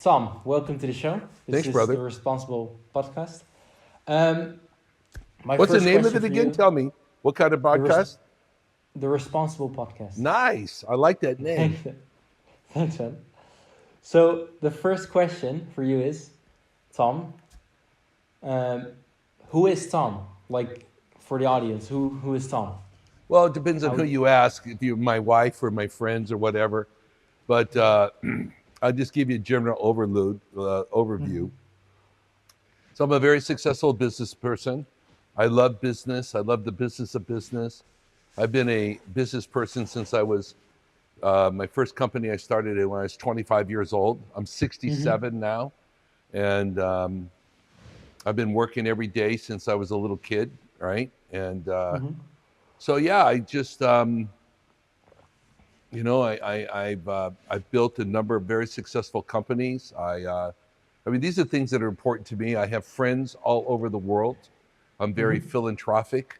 Tom, welcome to the show. This Thanks, is the brother. Responsible Podcast. Um, my What's the first name of question it for again? you: Tell me. What kind of the res- podcast? the Responsible Podcast. Nice. I like that name. Thanks, man. So the first question for you is, Tom, um, who is Tom? Like for the audience, who is Tom? Well, it depends on How? who you ask, if you're my wife or my friends or whatever. But I'll just give you a general overview. Mhm. So I'm a very successful business person. I love business. I love the business of business. I've been a business person since I was my first company I started it when I was 25 years old. I'm Mhm. 67 now, and I've been working every day since I was a little kid, right? And Mhm. so yeah, I just I've built a number of very successful companies. I mean, these are things that are important to me. I have friends all over the world. I'm very Mhm. philanthropic.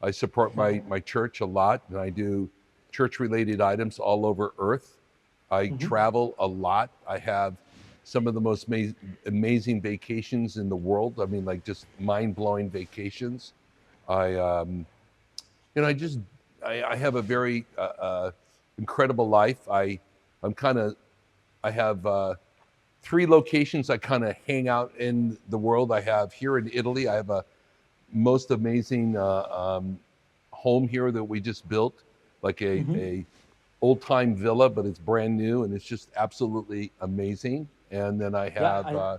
I support my church a lot, and I do church related items all over Earth. I Mhm. travel a lot. I have some of the most amazing vacations in the world. I mean, like just mind blowing vacations. I I just I have a very incredible life. I'm kind of I have three locations I kind of hang out in the world. I have here in Italy. I have a most amazing home here that we just built, like Mhm. a old time villa, but it's brand new and it's just absolutely amazing. And then I Yeah, have I.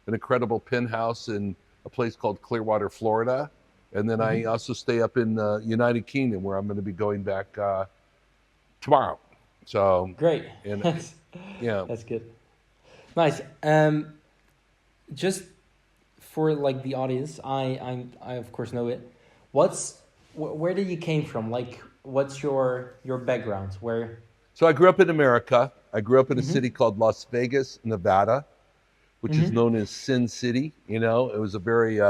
an incredible penthouse in a place called Clearwater, Florida. And then I Mhm. also stay up in the United Kingdom, where I'm going to be going back tomorrow. So, Great. and that's yeah. that's good. Nice. Just for like the audience, I of course know it. What's where did you came from? Like, what's your background? Where? So I grew up in America. I grew up in a city Mhm. called Las Vegas, Nevada, which is Mhm. known as Sin City. You know, it was a very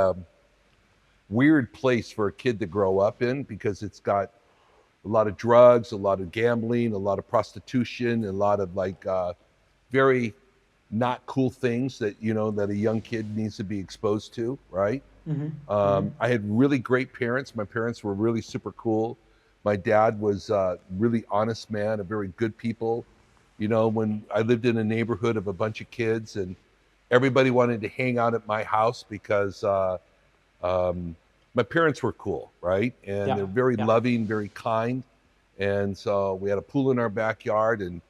weird place for a kid to grow up in because it's got a lot of drugs, a lot of gambling, a lot of prostitution, a lot of like very not cool things that that a young kid needs to be exposed to, right? Mhm. Mhm. I had really great parents. My parents were really super cool. My dad was a really honest man, a very good people. You know, when I lived in a neighborhood of a bunch of kids and everybody wanted to hang out at my house because um, my parents were cool, right? And Yeah. they're very Yeah. loving, very kind. And so we had a pool in our backyard. And,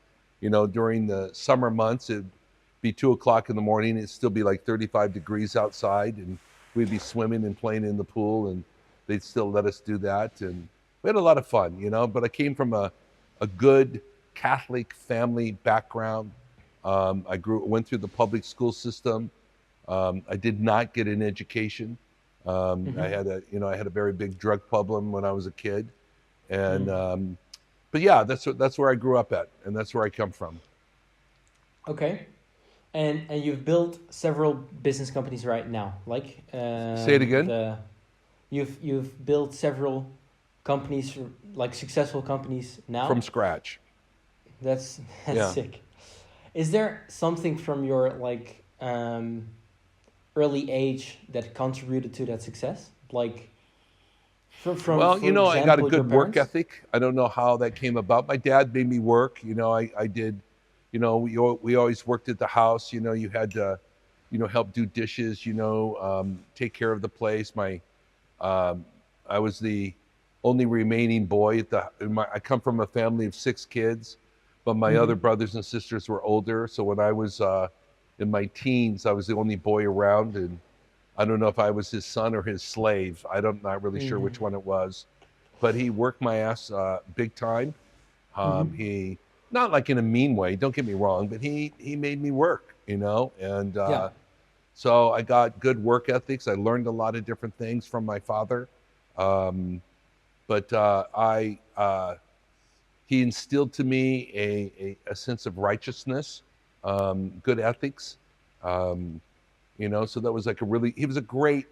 during the summer months, it'd be 2 o'clock in the morning. It'd still be like 35 degrees outside. And we'd be swimming and playing in the pool. And they'd still let us do that. And we had a lot of fun, But I came from a good Catholic family background. Went through the public school system. I did not get an education. Mhm. I had a very big drug problem when I was a kid, and Mm. but yeah, that's where I grew up at, and that's where I come from. Okay. And you've built several business companies right now. Like Say it again. the you've built several companies, like successful companies From now. scratch. That's that's Yeah. sick. Is there something from your early age that contributed to that success? Like Well, for I got a example, your good work parents. ethic. I don't know how that came about. My dad made me work. I did. We always worked at the house. You had to, help do dishes. Take care of the place. Um, I was the only remaining boy I come from a family of six kids, but my other Mm-hmm. brothers and sisters were older. So when I was in my teens, I was the only boy around, and I don't know if I was his son or his slave. Not really sure Mm-hmm. which one it was, but he worked my ass big time. Mm-hmm. He Not like in a mean way. Don't get me wrong, but he made me work, and Yeah. so I got good work ethics. I learned a lot of different things from my father. Um, but I he instilled to me a sense of righteousness, good ethics. Um, so that was like he was a great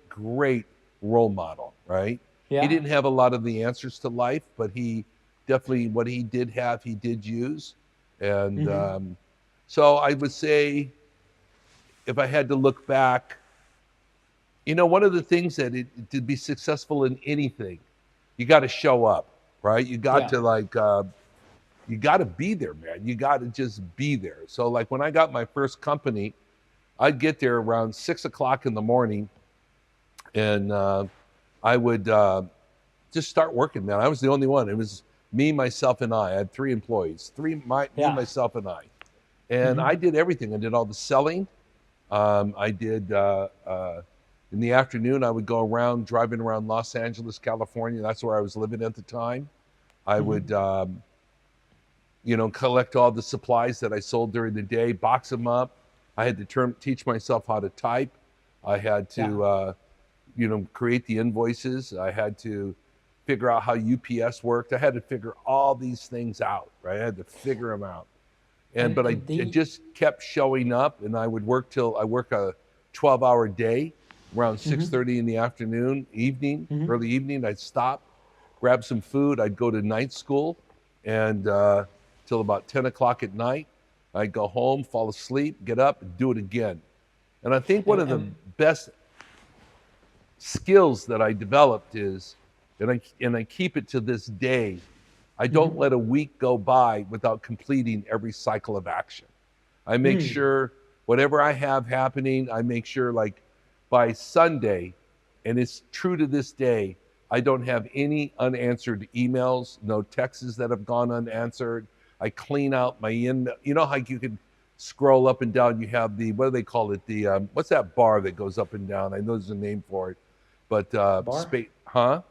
role model, right? He Yeah. didn't have a lot of the answers to life, but he definitely, what he did have, he did use. And Mm-hmm. so I would say if I had to look back, one of the things that to be successful in anything, you got to show up, right? You got Yeah. to you got to be there, man. You got to just be there. So like when I got my first company, I'd get there around 6 o'clock in the morning, and I would just start working, man. I was the only one. It was me, myself, and I. I had 3 employees, me, Yeah. myself, and I. And Mm-hmm. I did everything. I did all the selling. I did, in the afternoon, I would go around, driving around Los Angeles, California. That's where I was living at the time. I Mm-hmm. would, collect all the supplies that I sold during the day, box them up. I had to teach myself how to type. I had Yeah. to, create the invoices. I had to figure out how UPS worked. I had to figure all these things out, right? I had to figure them out. But And I the just kept showing up, and I would work till I work a 12-hour day around mm-hmm. 6:30 in the afternoon, Mm-hmm. early evening. I'd stop, grab some food. I'd go to night school, and till about 10 o'clock at night. I'd go home, fall asleep, get up, and do it again. And I think one of the And best skills that I developed is, and I keep it to this day, I don't mm-hmm. let a week go by without completing every cycle of action. I make Mm. sure whatever I have happening, I make sure like by Sunday, and it's true to this day, I don't have any unanswered emails, no texts that have gone unanswered. I clean out my email. You know how you can scroll up and down? You have the, what do they call it? The, what's that bar that goes up and down? I know there's a name for it, but, Bar huh?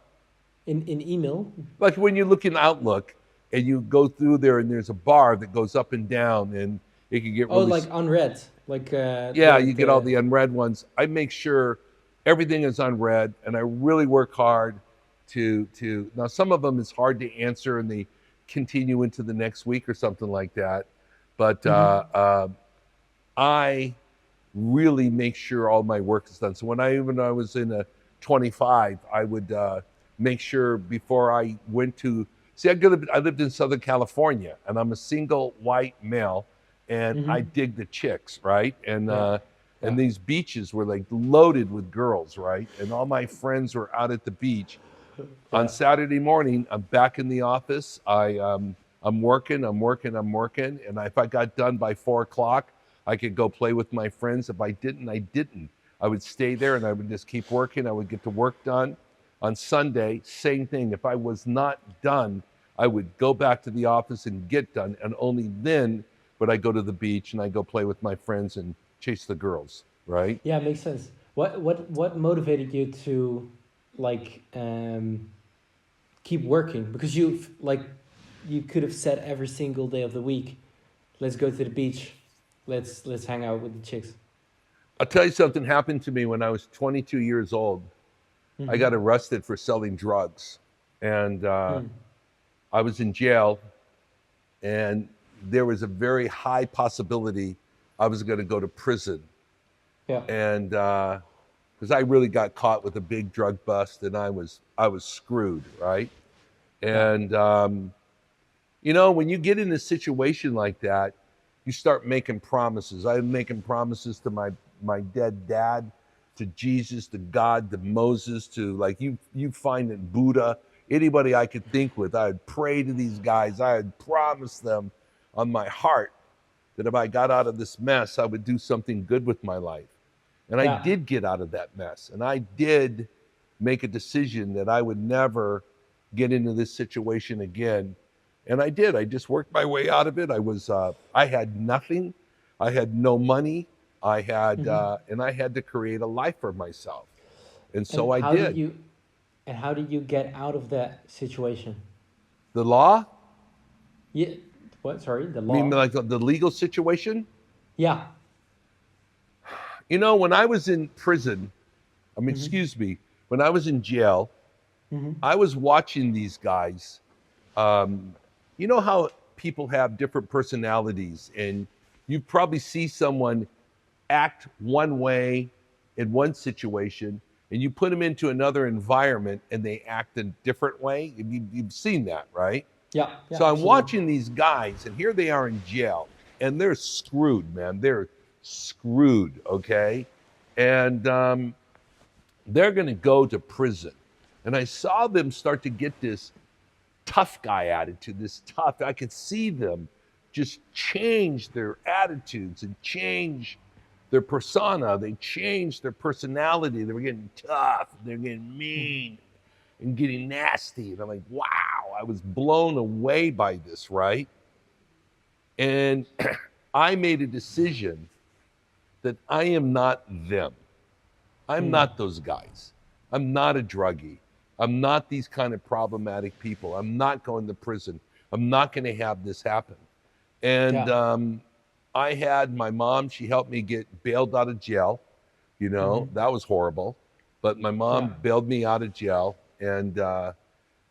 in email. Like when you look in Outlook and you go through there and there's a bar that goes up and down, and it can get Oh, really, like unread, like yeah, you get all the unread ones. I make sure everything is unread, and I really work hard to now some of them is hard to answer and they continue into the next week or something like that. But Mm-hmm. I really make sure all my work is done. So when I was in a 25, I would make sure before I went to see. I lived in Southern California, and I'm a single white male, and I Mm-hmm. dig the chicks, right? Yeah. And Yeah. these beaches were like loaded with girls, right? And all my friends were out at the beach. On Yeah. Saturday morning, I'm back in the office. I'm working, and if I got done by 4 o'clock, I could go play with my friends. If I didn't, I didn't. I would stay there and I would just keep working. I would get the work done. On Sunday, same thing. If I was not done, I would go back to the office and get done, and only then would I go to the beach and I go play with my friends and chase the girls. Right? Yeah, makes sense. What motivated you to like keep working? Because you could have said every single day of the week, let's go to the beach, let's hang out with the chicks. I'll tell you something happened to me when I was 22 years old. I Mm-hmm. got arrested for selling drugs, and Mm. I was in jail, and there was a very high possibility I was going to go to prison, Yeah. and because I really got caught with a big drug bust, and I was screwed, right? Yeah. And when you get in a situation like that, you start making promises. I'm making promises to my dead dad, to Jesus, to God, to Moses, to like you find in Buddha, anybody I could think with. I would pray to these guys. I would promise them on my heart that if I got out of this mess, I would do something good with my life. And I Yeah. did get out of that mess. And I did make a decision that I would never get into this situation again. And I did. I just worked my way out of it. I had nothing. I had no money. Mm-hmm. And I had to create a life for myself. And And so I did. how did you get out of that situation? The law, Yeah. What? Sorry, the I mean, law. like the legal situation. Yeah. When I was in prison, Mm-hmm. excuse me, when I was in jail, Mm-hmm. I was watching these guys. Um, you know how people have different personalities, and you probably see someone act one way in one situation, and you put them into another environment, and they act a different way. You've seen that, right? Yeah. Yeah. So I'm Absolutely. watching these guys, and here they are in jail, and they're screwed, man. They're screwed, okay? And they're going to go to prison. And I saw them start to get this tough guy attitude, this tough. I could see them just change their attitudes and change their persona. They changed their personality. They were getting tough. They're getting mean and getting nasty. And I'm like, wow, I was blown away by this, right? And I made a decision that I am not them. I'm not those guys. I'm not a druggie. I'm not these kind of problematic people. I'm not going to prison. I'm not going to have this happen. And Yeah. I had my mom, she helped me get bailed out of jail. You know, that was horrible. But my Yeah. mom bailed me out of jail. And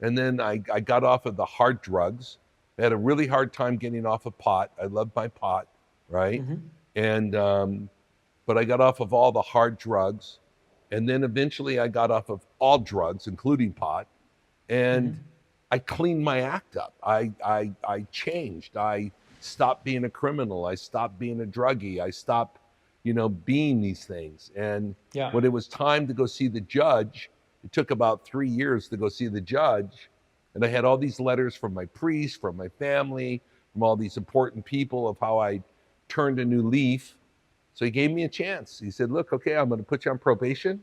then I got off of the hard drugs. I had a really hard time getting off of pot. I loved my pot, right? And but I got off of all the hard drugs. And then eventually I got off of all drugs, including pot. And I cleaned my act up. I changed. I stopped being a criminal. I stopped being a druggie. I stopped, being these things. And Yeah. when it was time to go see the judge, it took about 3 years to go see the judge. And I had all these letters from my priest, from my family, from all these important people of how I turned a new leaf. So he gave me a chance. He said, look, okay, I'm going to put you on probation.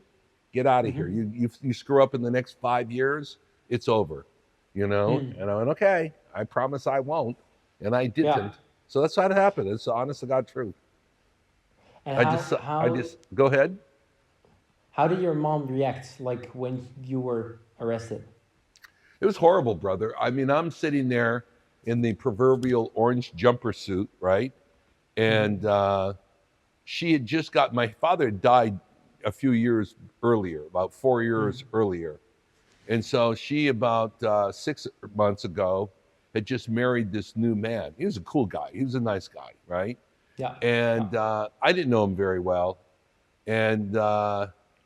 Get out of here. You screw up in the next 5 years, it's over, And I went, okay, I promise I won't. And I Yeah. didn't. So that's how it happened. It's the honest to God truth. And I just go ahead. how did your mom react like when you were arrested? It was horrible, brother. I mean, I'm sitting there in the proverbial orange jumper suit, right? And she had just got, my father had died a few years earlier, about 4 years earlier. And so she, about 6 months ago, had just married this new man. He was a cool guy. He was a nice guy, right? Yeah. And I didn't know him very well. And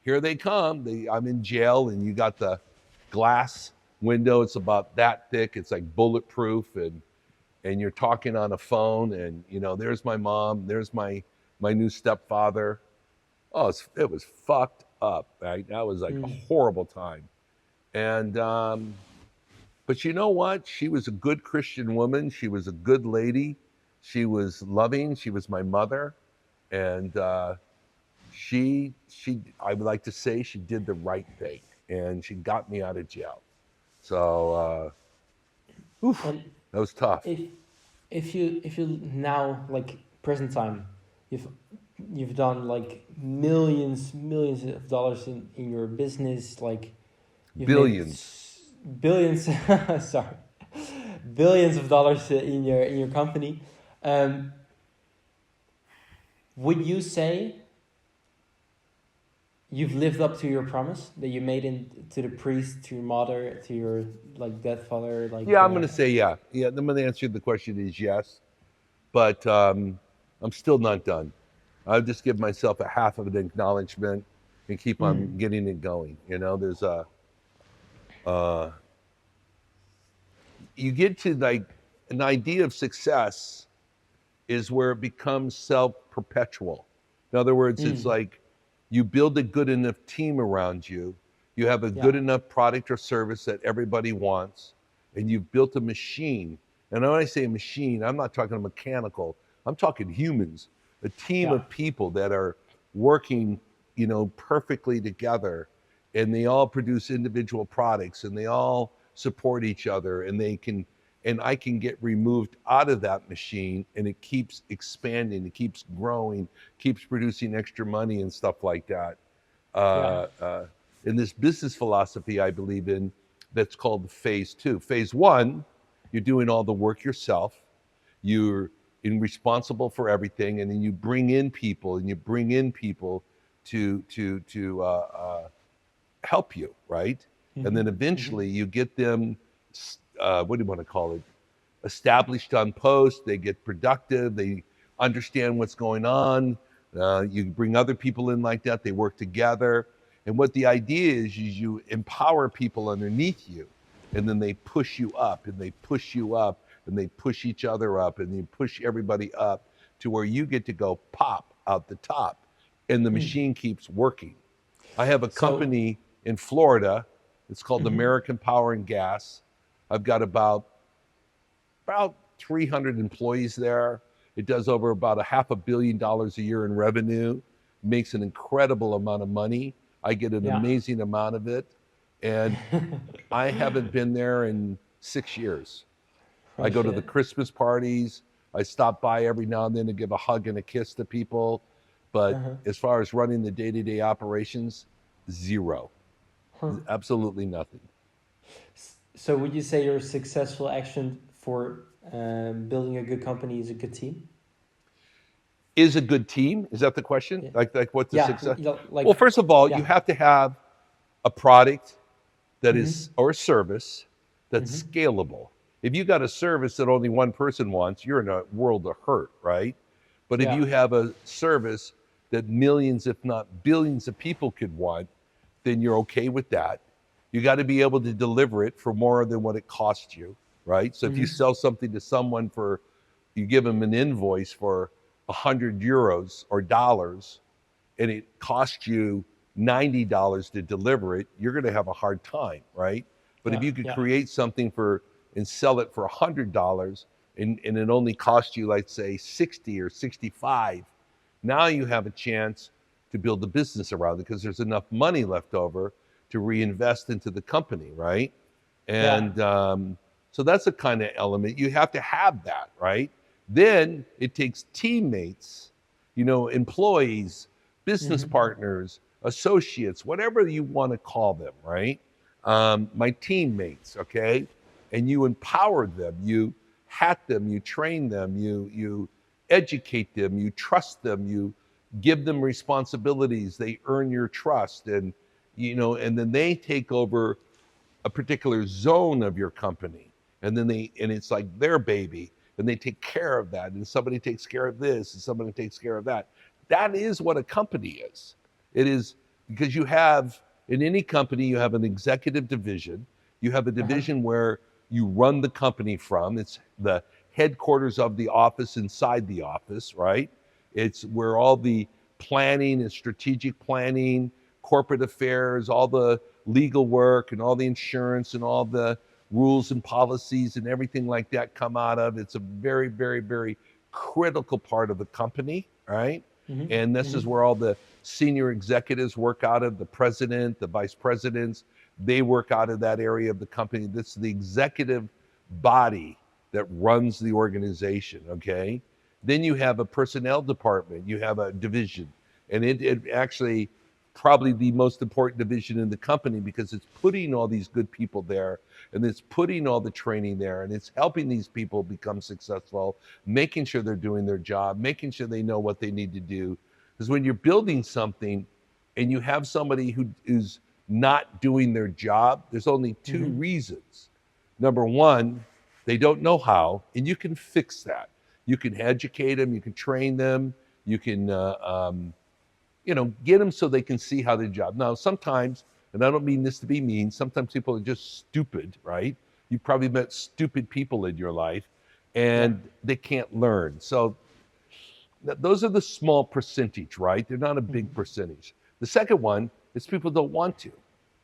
here they come. I'm in jail, and you got the glass window. It's about that thick. It's like bulletproof, and you're talking on a phone, and there's my mom, there's my new stepfather. Oh, it was fucked up, right? That was like a horrible time. And but you know what? She was a good Christian woman. She was a good lady. She was loving. She was my mother, and she I would like to say she did the right thing, and she got me out of jail. So And that was tough. if you now like present time, you've you've done like millions of dollars in your business, like you've made Billions. billions sorry, billions of dollars in your company. Um, would you say you've lived up to your promise that you made to the priest, to your mother, to your like dead father? Like Yeah, I'm going to say yeah. Yeah, I'm going to answer the question is yes, but I'm still not done. I'll just give myself a half of an acknowledgement and keep on getting it going. There's you get to like an idea of success is where it becomes self-perpetual. In other words, it's like you build a good enough team around you, you have a good enough product or service that everybody wants, and you've built a machine. And when I say a machine, I'm not talking mechanical, I'm talking humans, a team Yeah. of people that are working, perfectly together, and they all produce individual products, and they all support each other, and I can get removed out of that machine, and it keeps expanding, it keeps growing, keeps producing extra money and stuff like that. Yeah. In this business philosophy I believe in, that's called phase 2. Phase 1, you're doing all the work yourself. You're responsible for everything, and then you bring in people, to help you, right? And then eventually you get them, what do you want to call it? Established on post. They get productive. They understand what's going on. You bring other people in like that. They work together. And what the idea is you empower people underneath you, and then they push you up, and they push you up, and they push each other up, and you push everybody up to where you get to go pop. out the top, and the machine keeps working. I have a So, company in Florida. It's called mhm, American Power and Gas. I've got about 300 employees there. It does over about a $500 million a year in revenue, makes an incredible amount of money. I get an yeah. amazing amount of it. And I haven't been there in 6 years. Oh I go to the shit. Christmas parties. I stop by every now and then to give a hug and a kiss to people. But Uh-huh. as far as running the day to day operations, zero, Huh. absolutely nothing. So would you say your successful action for building a good company is a good team? Is a good team? Is that the question? Yeah. Like what the Yeah. success? Well, Like, first of all, you yeah. have to have a product that Mm-hmm. is or a service Mm-hmm. that's scalable. If you got a service that only one person wants, you're in a world of hurt, right? But if Yeah. you have a service that millions, if not billions of people could want, then you're okay with that. You got to be able to deliver it for more than what it costs you, right? So if you Mm-hmm. sell something to someone for, you give them an invoice for 100 euros or dollars, and it costs you $90 to deliver it, you're going to have a hard time, right? But if Yeah. you could Yeah. create something for and sell it for $100 and it only costs you, like say, 60 or 65, now you have a chance to build a business around it because there's enough money left over to reinvest into the company, right? Yeah. And so that's a kind of element. You have to have that, right? Then it takes teammates, employees, business Mm-hmm. partners, associates, whatever you want to call them, right? My teammates, okay? And you empower them, you hat them, you train them, you educate them, you trust them, you give them responsibilities, they earn your trust, and then they take over a particular zone of your company, and it's like their baby, and they take care of that, and somebody takes care of this and somebody takes care of that. That is what a company is. It is, because you have, in any company, you have an executive division, you have a Uh-huh. division where you run the company from. It's the headquarters of the office inside the office, right? It's where all the planning and strategic planning, corporate affairs, all the legal work and all the insurance and all the rules and policies and everything like that come out of. It's a very, very, very critical part of the company, right? Mm-hmm. And this is Mm-hmm. where all the senior executives work out of, the president, the vice presidents, they work out of that area of the company. This is the executive body that runs the organization, okay? Then you have a personnel department, you have a division, and it actually probably the most important division in the company because it's putting all these good people there, and it's putting all the training there, and it's helping these people become successful, making sure they're doing their job, making sure they know what they need to do. Because when you're building something and you have somebody who's not doing their job, there's only two Mm-hmm. reasons. Number one, they don't know how, and you can fix that. You can educate them, you can train them, you can get them so they can see how they job. Now, sometimes, and I don't mean this to be mean, sometimes people are just stupid, right? You've probably met stupid people in your life Yeah. and they can't learn. So those are the small percentage, right? They're not a big Mm-hmm. percentage. The second one is people don't want to.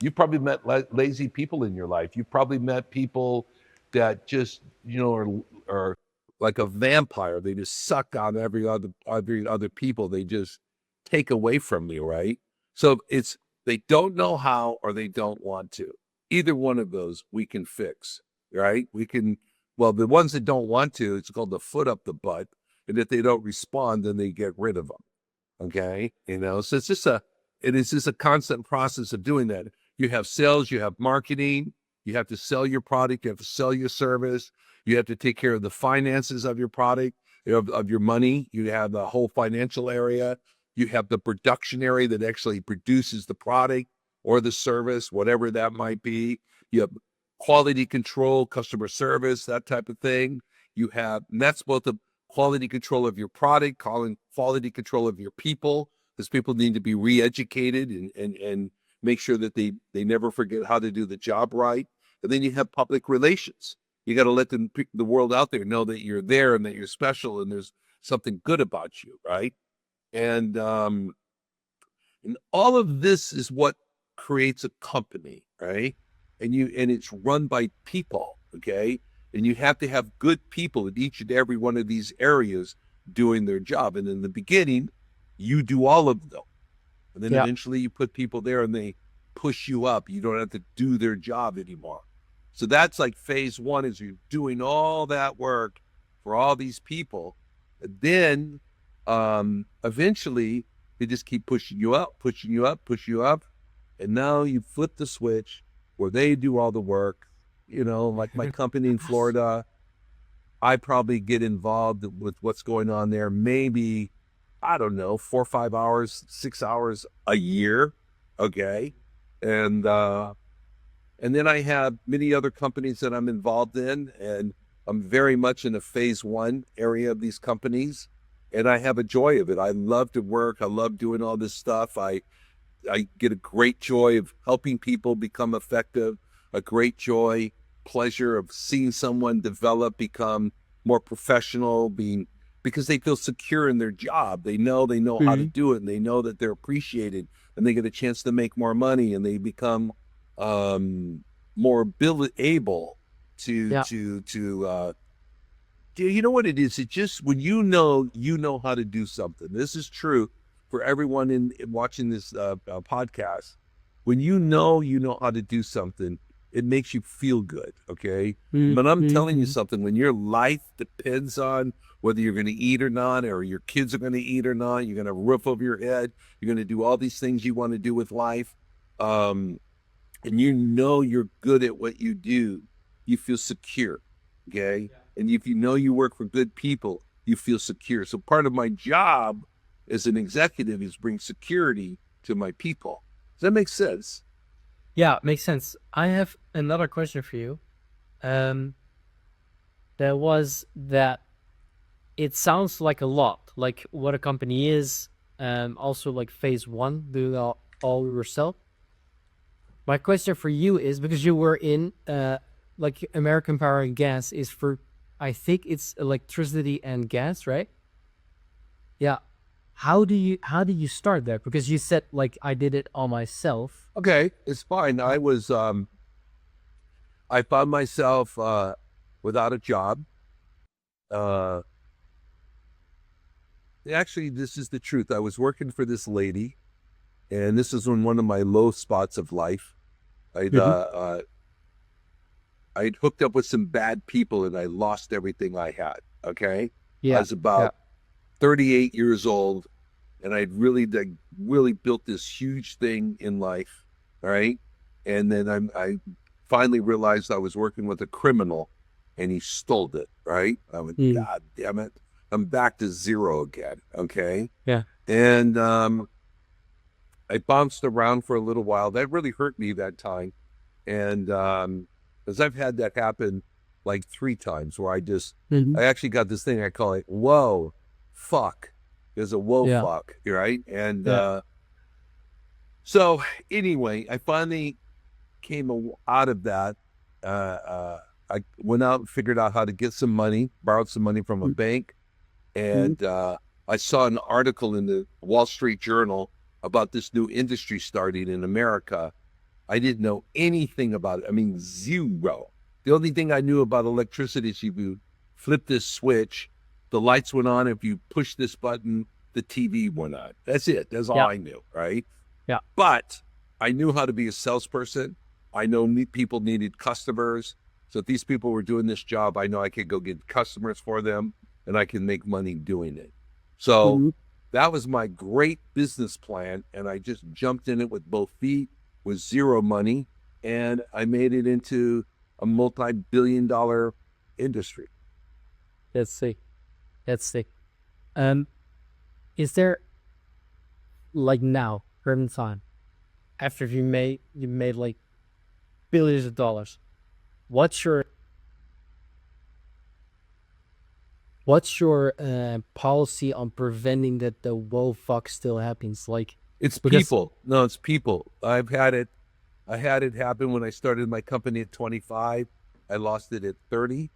You've probably met lazy people in your life. You've probably met people that just, are like a vampire. They just suck on every other people. They just take away from you, right? So it's they don't know how or they don't want to. Either one of those we can fix, right? Well, the ones that don't want to, it's called the foot up the butt. And if they don't respond, then they get rid of them. Okay. So it is just a constant process of doing that. You have sales, you have marketing, you have to sell your product, you have to sell your service, you have to take care of the finances of your product, of your money. You have the whole financial area. You have the production area that actually produces the product or the service, whatever that might be. You have quality control, customer service, that type of thing. And that's both the quality control of your product, quality control of your people, because people need to be re-educated and make sure that they never forget how to do the job right. And then you have public relations. You got to let the world out there know that you're there and that you're special and there's something good about you, right? And all of this is what creates a company, right? And it's run by people, okay? And you have to have good people in each and every one of these areas doing their job. And in the beginning, you do all of them. And then Yeah. eventually you put people there and they push you up. You don't have to do their job anymore. So that's like phase one, is you're doing all that work for all these people. And then eventually they just keep pushing you up, pushing you up, pushing you up. And now you flip the switch where they do all the work. You know, like my company in Florida, I probably get involved with what's going on there. Maybe, I don't know, 4 or 5 hours, 6 hours a year. Okay. And, and then I have many other companies that I'm involved in, and I'm very much in the phase one area of these companies. And I have a joy of it. I love to work. I love doing all this stuff. I get a great joy of helping people become effective, a great joy, pleasure of seeing someone develop, become more professional, because they feel secure in their job. They know how to Hmm. do it, and they know that they're appreciated, and they get a chance to make more money, and they become more able to Yeah. to to you know what it is? It just, when you know how to do something. This is true for everyone in watching this podcast. When you know how to do something, it makes you feel good. Okay, but I'm telling you Mm-hmm. something. When your life depends on whether you're going to eat or not, or your kids are going to eat or not, you're going to have a roof over your head. You're going to do all these things you want to do with life. Um, and you're good at what you do, you feel secure. Okay. And if you know you work for good people, you feel secure. So part of my job as an executive is bring security to my people. Does that make sense? Yeah, makes sense. I have another question for you. Um, there was that it sounds like a lot, like what a company is, also like phase one, doing all yourself. My question for you is, because you were in like American Power and Gas is for, I think it's electricity and gas, right? Yeah. How do you start there? Because you said like I did it all myself. Okay, it's fine. How, I found myself without a job. Uh, Actually, this is the truth. I was working for this lady, and this is in one of my low spots of life. I'd hmm. I'd hooked up with some bad people and I lost everything I had. Okay. I Yeah. was Yeah. about 38 years old, and I'd really built this huge thing in life. All right. And then I finally realized I was working with a criminal and he stole it. Right. I went, Mm. God damn it. I'm back to zero again. Okay. Yeah. And I bounced around for a little while. That really hurt me that time. And because I've had that happen like 3 times where Hmm. I actually got this thing I call it whoa fuck. There's a whoa Yeah. fuck, right? And Yeah. so anyway, I finally came out of that. Uh, uh, I went out and figured out how to get some money, borrowed some money from a bank, Mm-hmm. and I saw an article in the Wall Street Journal about this new industry starting in America. I didn't know anything about it. I mean, zero. The only thing I knew about electricity is if you flip this switch, the lights went on. If you push this button, the TV went on. That's it. That's all Yeah. I knew, right? Yeah. But I knew how to be a salesperson. I know people needed customers. So if these people were doing this job, I know I could go get customers for them and I can make money doing it. So Hmm. that was my great business plan. And I just jumped in it with both feet, with zero money. And I made it into a multi-billion-dollar industry. Let's see. Let's see. Um, is there like now, current time, after you made like billions of dollars? What's your policy on preventing that the woe fuck still happens? Like, It's because people. No, it's people. I had it happen when I started my company at 25. I lost it at 30,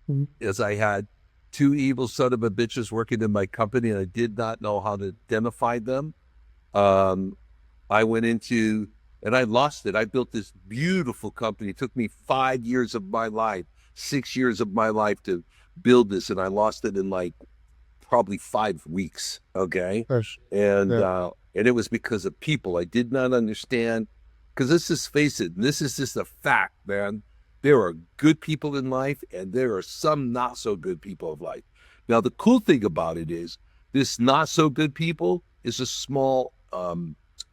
Mhm. as I had. two evil son of a bitches working in my company, and I did not know how to identify them. Um, I went into and I lost it. I built this beautiful company. It took me 5 years of my life, 6 years of my life to build this, and I lost it in like probably 5 weeks. Okay. Yes. And Yeah. and it was because of people. I did not understand, because let's just face it, this is just a fact, man. There are good people in life and there are some not so good people of life. Now the cool thing about it is this not so good people is a small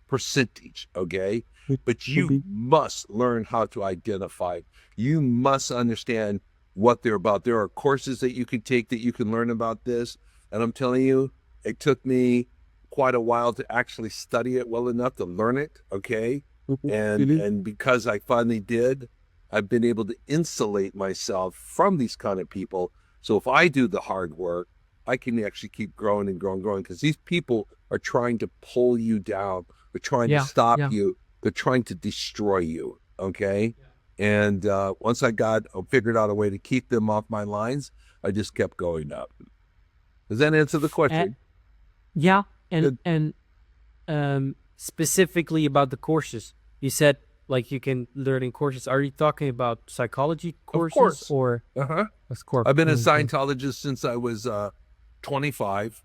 percentage, okay? It But could you be. must learn how to identify. You must understand what they're about. There are courses that you can take that you can learn about this. And I'm telling you, it took me quite a while to actually study it well enough to learn it, okay? And Really? and because I finally did, I've been able to insulate myself from these kind of people. So if I do the hard work, I can actually keep growing and growing and growing, because these people are trying to pull you down. They're trying to Yeah. stop Yeah. you. They're trying to destroy you, okay? And once I figured out a way to keep them off my lines, I just kept going up. Does that answer the Uh, question? yeah. And Good. specifically about the courses, you said like you can learn in courses. Are you talking about psychology Of courses course. or Uh-huh. what's core? I've been a Okay. Scientologist since I was 25.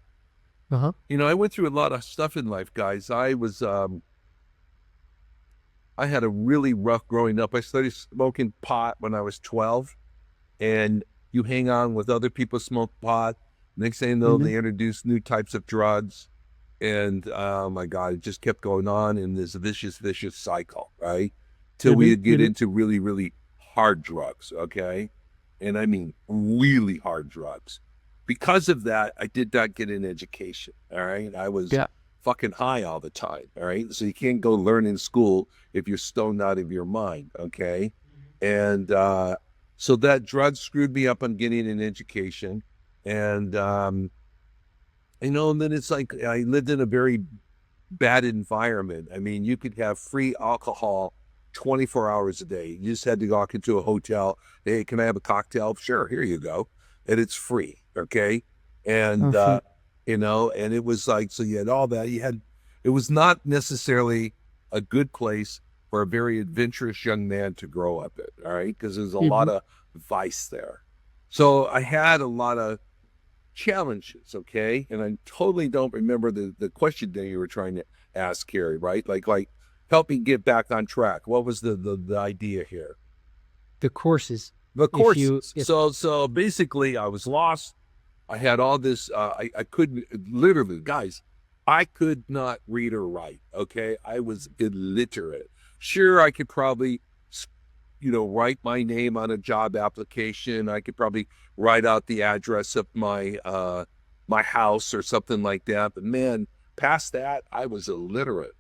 Uh-huh. I went through a lot of stuff in life, guys. I had a really rough growing up. I started smoking pot when I was 12, and you hang on with other people smoke pot. Next thing you know, Really? they introduce new types of drugs. And oh my God, it just kept going on in this vicious cycle, right? Till we Really? get Really? into really, really hard drugs, okay? And I mean really hard drugs. Because of that, I did not get an education, all right? I was Yeah. fucking high all the time, all right? So you can't go learn in school if you're stoned out of your mind, okay? And so that drug screwed me up on getting an education. And and then it's like I lived in a very bad environment. I mean, you could have free alcohol 24 hours a day. You just had to walk into a hotel. Hey, can I have a cocktail? Sure, here you go. And it's free. Okay. And, Okay. and it was like, so you had all that. It was not necessarily a good place for a very adventurous young man to grow up in. All right. Because there's a lot Mm-hmm. of vice there. So I had a lot of challenges, okay? And I totally don't remember the question that you were trying to ask, Carrie, right? Like help me get back on track. What was the idea here? The courses. The If you courses. if So basically I was lost. I had all this I couldn't, literally, guys, I could not read or write, okay? I was illiterate. Sure, I could probably write my name on a job application. I could probably write out the address of my house or something like that. But man, past that, I was illiterate,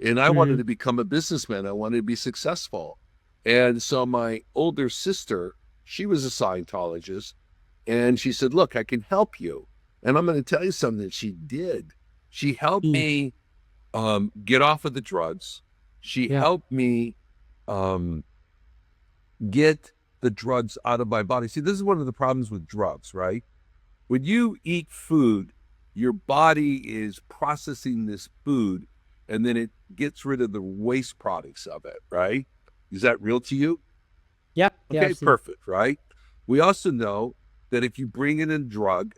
and I wanted Mhm. to become a businessman. I wanted to be successful, and so my older sister, she was a Scientologist, and she said, "Look, I can help you." And I'm going to tell you something that she did. She helped Mm. me get off of the drugs. She Yeah. helped me um, get the drugs out of my body. See, this is one of the problems with drugs, right? When you eat food, your body is processing this food and then it gets rid of the waste products of it, right? Is that real to you? Yeah. Yeah. Okay, I've seen. perfect, right? We also know that if you bring in a drug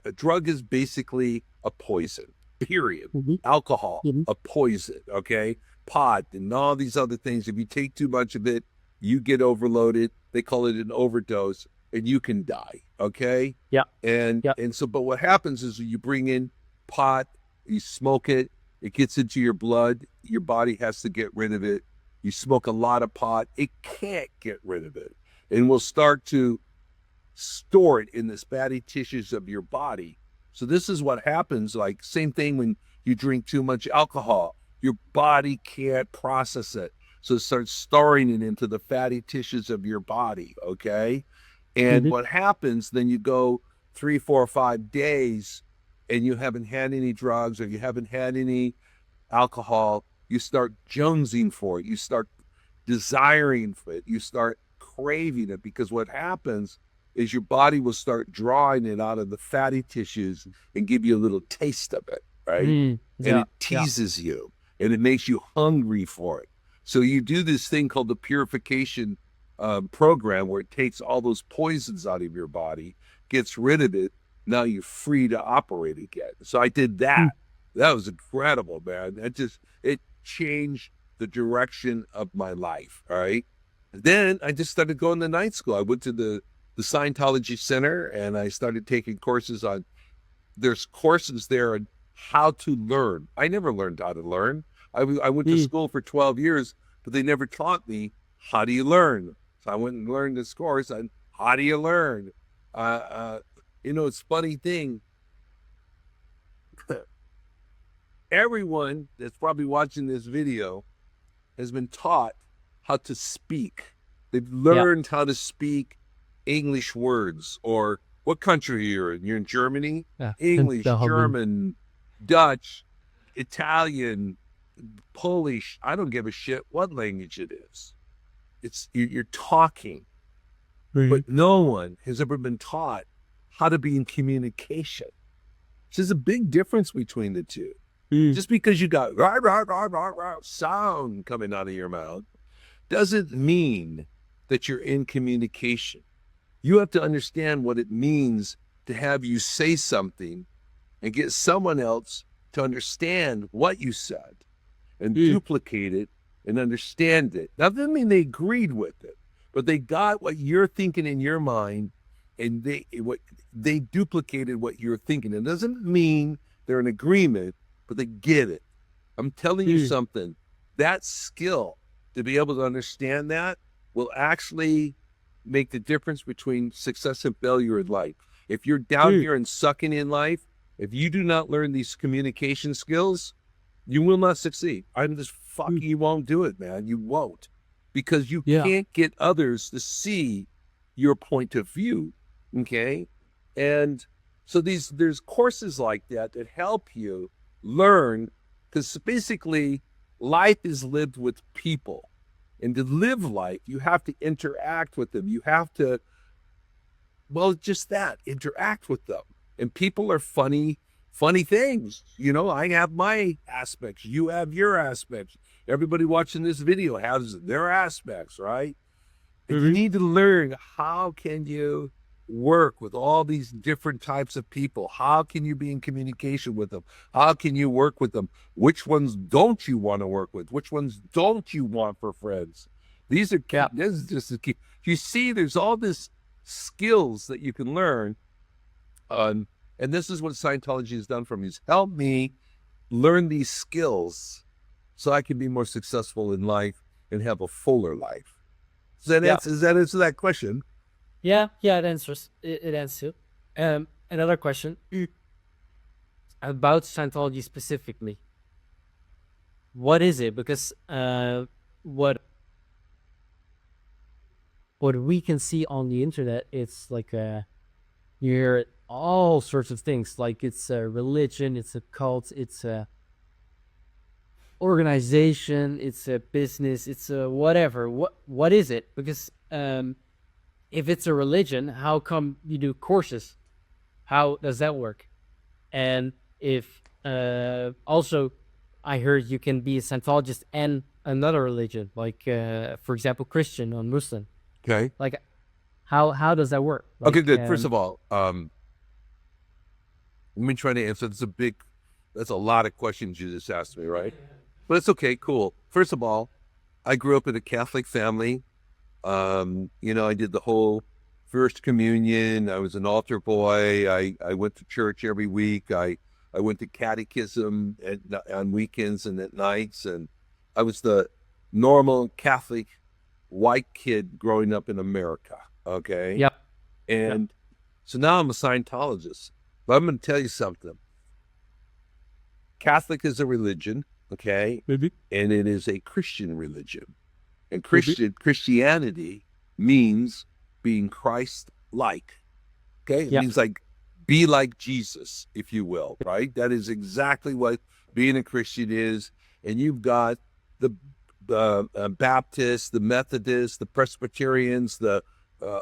is basically a poison, period. Mm-hmm. Alcohol, Mm-hmm. a poison, okay? Pot and all these other things. If you take too much of it, you get overloaded. They call it an overdose and you can die, okay? Yeah. And Yeah. and so but what happens is you bring in pot, you smoke it, it gets into your blood, your body has to get rid of it. You smoke a lot of pot, it can't get rid of it and will start to store it in the fatty tissues of your body. So this is what happens. Like same thing when you drink too much alcohol, your body can't process it. So it starts storing it into the fatty tissues of your body. Okay. And Mm-hmm. what happens, then you go 3, 4, 5 days and you haven't had any drugs or you haven't had any alcohol, you start jonesing for it. You start desiring for it. You start craving it because what happens is your body will start drawing it out of the fatty tissues and give you a little taste of it, right? And Yeah. it teases you and it makes you hungry for it. So you do this thing called the purification program where it takes all those poisons out of your body, gets rid of it. Now you're free to operate again. So I did that. That was incredible, man. It changed the direction of my life. All right. Then I just started going to night school. I went to the Scientology Center and I started taking courses on, there's courses there on how to learn. I never learned how to learn. I went to school for 12 years, but they never taught me how do you learn. So I went and learned this course on how do you learn. It's a funny thing. Everyone that's probably watching this video has been taught how to speak. They've learned how to speak English words. Or what country you're in? You're in Germany? Yeah. English, German, Dutch, Italian, Polish. I don't give a shit what language it is. You're talking. But no one has ever been taught how to be in communication. There's a big difference between the two. Just because you got rah, rah, rah, rah, rah, sound coming out of your mouth doesn't mean that you're in communication. You have to understand what it means to have you say something and get someone else to understand what you said and duplicate it and understand it. That doesn't mean they agreed with it, but they got what you're thinking in your mind and they duplicated what you're thinking. It doesn't mean they're in agreement, but they get it. I'm telling you something. That skill to be able to understand that will actually make the difference between success and failure in life. If you're down here and sucking in life, if you do not learn these communication skills, you will not succeed. I'm just fucking, you won't do it, man. You won't. Because you can't get others to see your point of view. Okay? And so there's courses like that help you learn, because basically life is lived with people. And to live life, you have to interact with them. You have to, just that, interact with them. And people are funny things. I have my aspects. You have your aspects. Everybody watching this video has their aspects, right? And you need to learn, how can you work with all these different types of people? How can you be in communication with them? How can you work with them? Which ones don't you want to work with? Which ones don't you want for friends? These are key. This is just the key. You see, there's all this skills that you can learn. And this is what Scientology has done for me, is help me learn these skills so I can be more successful in life and have a fuller life. Does that answer that question? Yeah, it answers. It answers. Another question about Scientology specifically. What is it? Because what we can see on the internet, it's like you hear all sorts of things. Like it's a religion, it's a cult, it's a organization, it's a business, it's a whatever. What is it? Because if it's a religion, how come you do courses? How does that work? And if also, I heard you can be a Scientologist and another religion, like for example, Christian or Muslim. Okay. Like, how does that work? Like, okay, good. First of all, let me try to answer. That's a lot of questions you just asked me, right? But it's okay, cool. First of all, I grew up in a Catholic family. I did the whole First Communion. I was an altar boy. I went to church every week. I went to catechism on weekends and at nights. And I was the normal Catholic white kid growing up in America. Okay. Yep. And so now I'm a Scientologist. But I'm going to tell you something. Catholic is a religion, okay? Maybe. And it is a Christian religion. And Christianity means being Christ-like, okay? It means like, be like Jesus, if you will, right? That is exactly what being a Christian is. And you've got the Baptists, the Methodists, the Presbyterians, the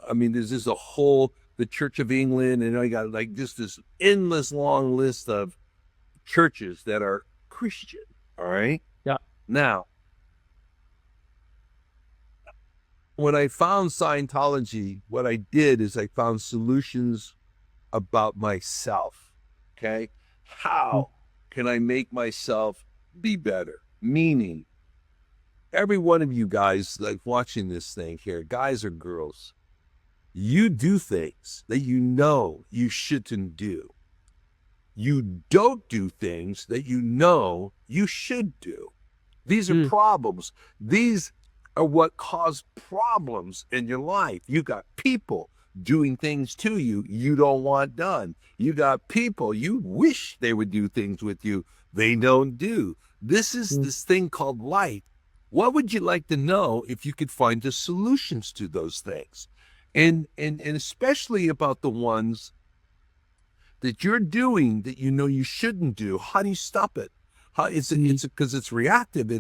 I mean, there's just a whole, the Church of England, and I got like just this endless long list of churches that are Christian. All right. Yeah. Now, when I found Scientology, what I did is I found solutions about myself. Okay. How can I make myself be better? Meaning, every one of you guys like watching this thing here, guys or girls, you do things that you know you shouldn't do. You don't do things that you know you should do. These are problems. These are what cause problems in your life. You got people doing things to you you don't want done. You got people you wish they would do things with you they don't do. This is this thing called life. What would you like to know if you could find the solutions to those things? And especially about the ones that you're doing that you know you shouldn't do. How do you stop it? How it's because it's reactive.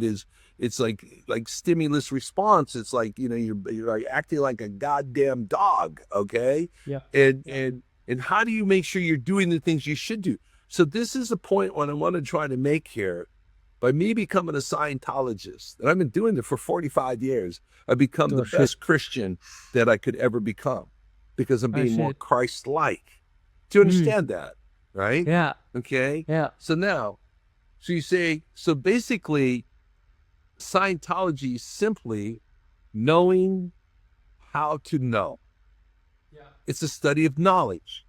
It's like stimulus response. It's like, you know, you're like acting like a goddamn dog. Okay. Yeah. And how do you make sure you're doing the things you should do? So this is the point what I want to try to make here. By me becoming a Scientologist, and I've been doing it for 45 years, I've become the best Christian that I could ever become because I'm being more Christ-like. Do you understand that? Right? Yeah. Okay? Yeah. So now, so you say, so basically, Scientology is simply knowing how to know. Yeah. It's a study of knowledge.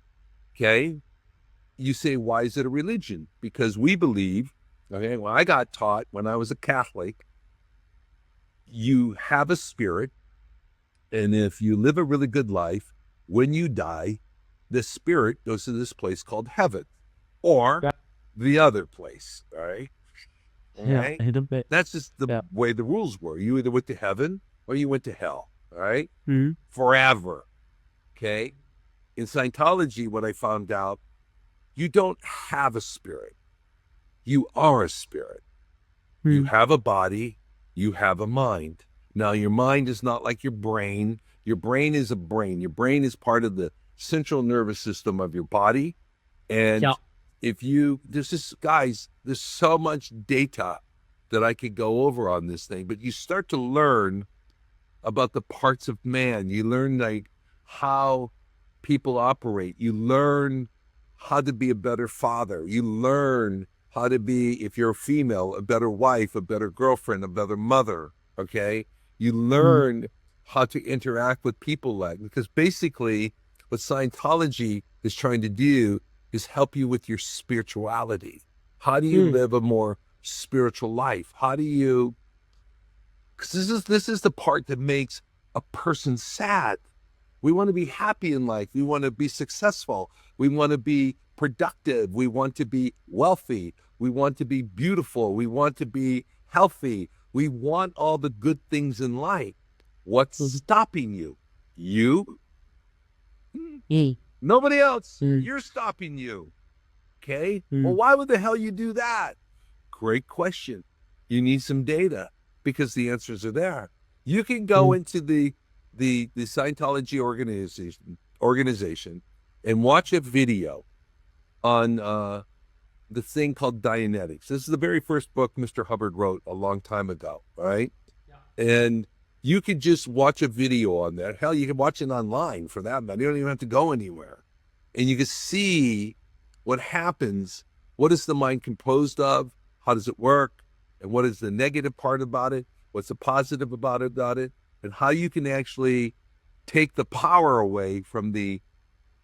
Okay? You say, why is it a religion? Because we believe, okay, well, I got taught when I was a Catholic, you have a spirit, and if you live a really good life, when you die, the spirit goes to this place called heaven, or the other place, all right? Yeah, That's just the way the rules were. You either went to heaven or you went to hell, all right? Mm-hmm. Forever, okay? In Scientology, what I found out, you don't have a spirit. You are a spirit. You have a body. You have a mind. Now, your mind is not like your brain. Your brain is a brain. Your brain is part of the central nervous system of your body. And if you, guys, there's so much data that I could go over on this thing, but you start to learn about the parts of man. You learn like how people operate. You learn how to be a better father. You learn how to be, if you're a female, a better wife, a better girlfriend, a better mother, okay? You learn how to interact with people like, because basically what Scientology is trying to do is help you with your spirituality. How do you live a more spiritual life? How do you, because this is the part that makes a person sad. We want to be happy in life. We want to be successful. We want to be productive. We want to be wealthy. We want to be beautiful. We want to be healthy. We want all the good things in life. What's stopping you? You? Nobody else. You're stopping you. Okay? Well, why would the hell you do that? Great question. You need some data because the answers are there. You can go into the Scientology organization and watch a video on the thing called Dianetics. This is the very first book Mr. Hubbard wrote a long time ago, right? Yeah. And you could just watch a video on that. Hell, you can watch it online for that matter. You don't even have to go anywhere. And you can see what happens. What is the mind composed of? How does it work? And what is the negative part about it? What's the positive about it? And how you can actually take the power away from the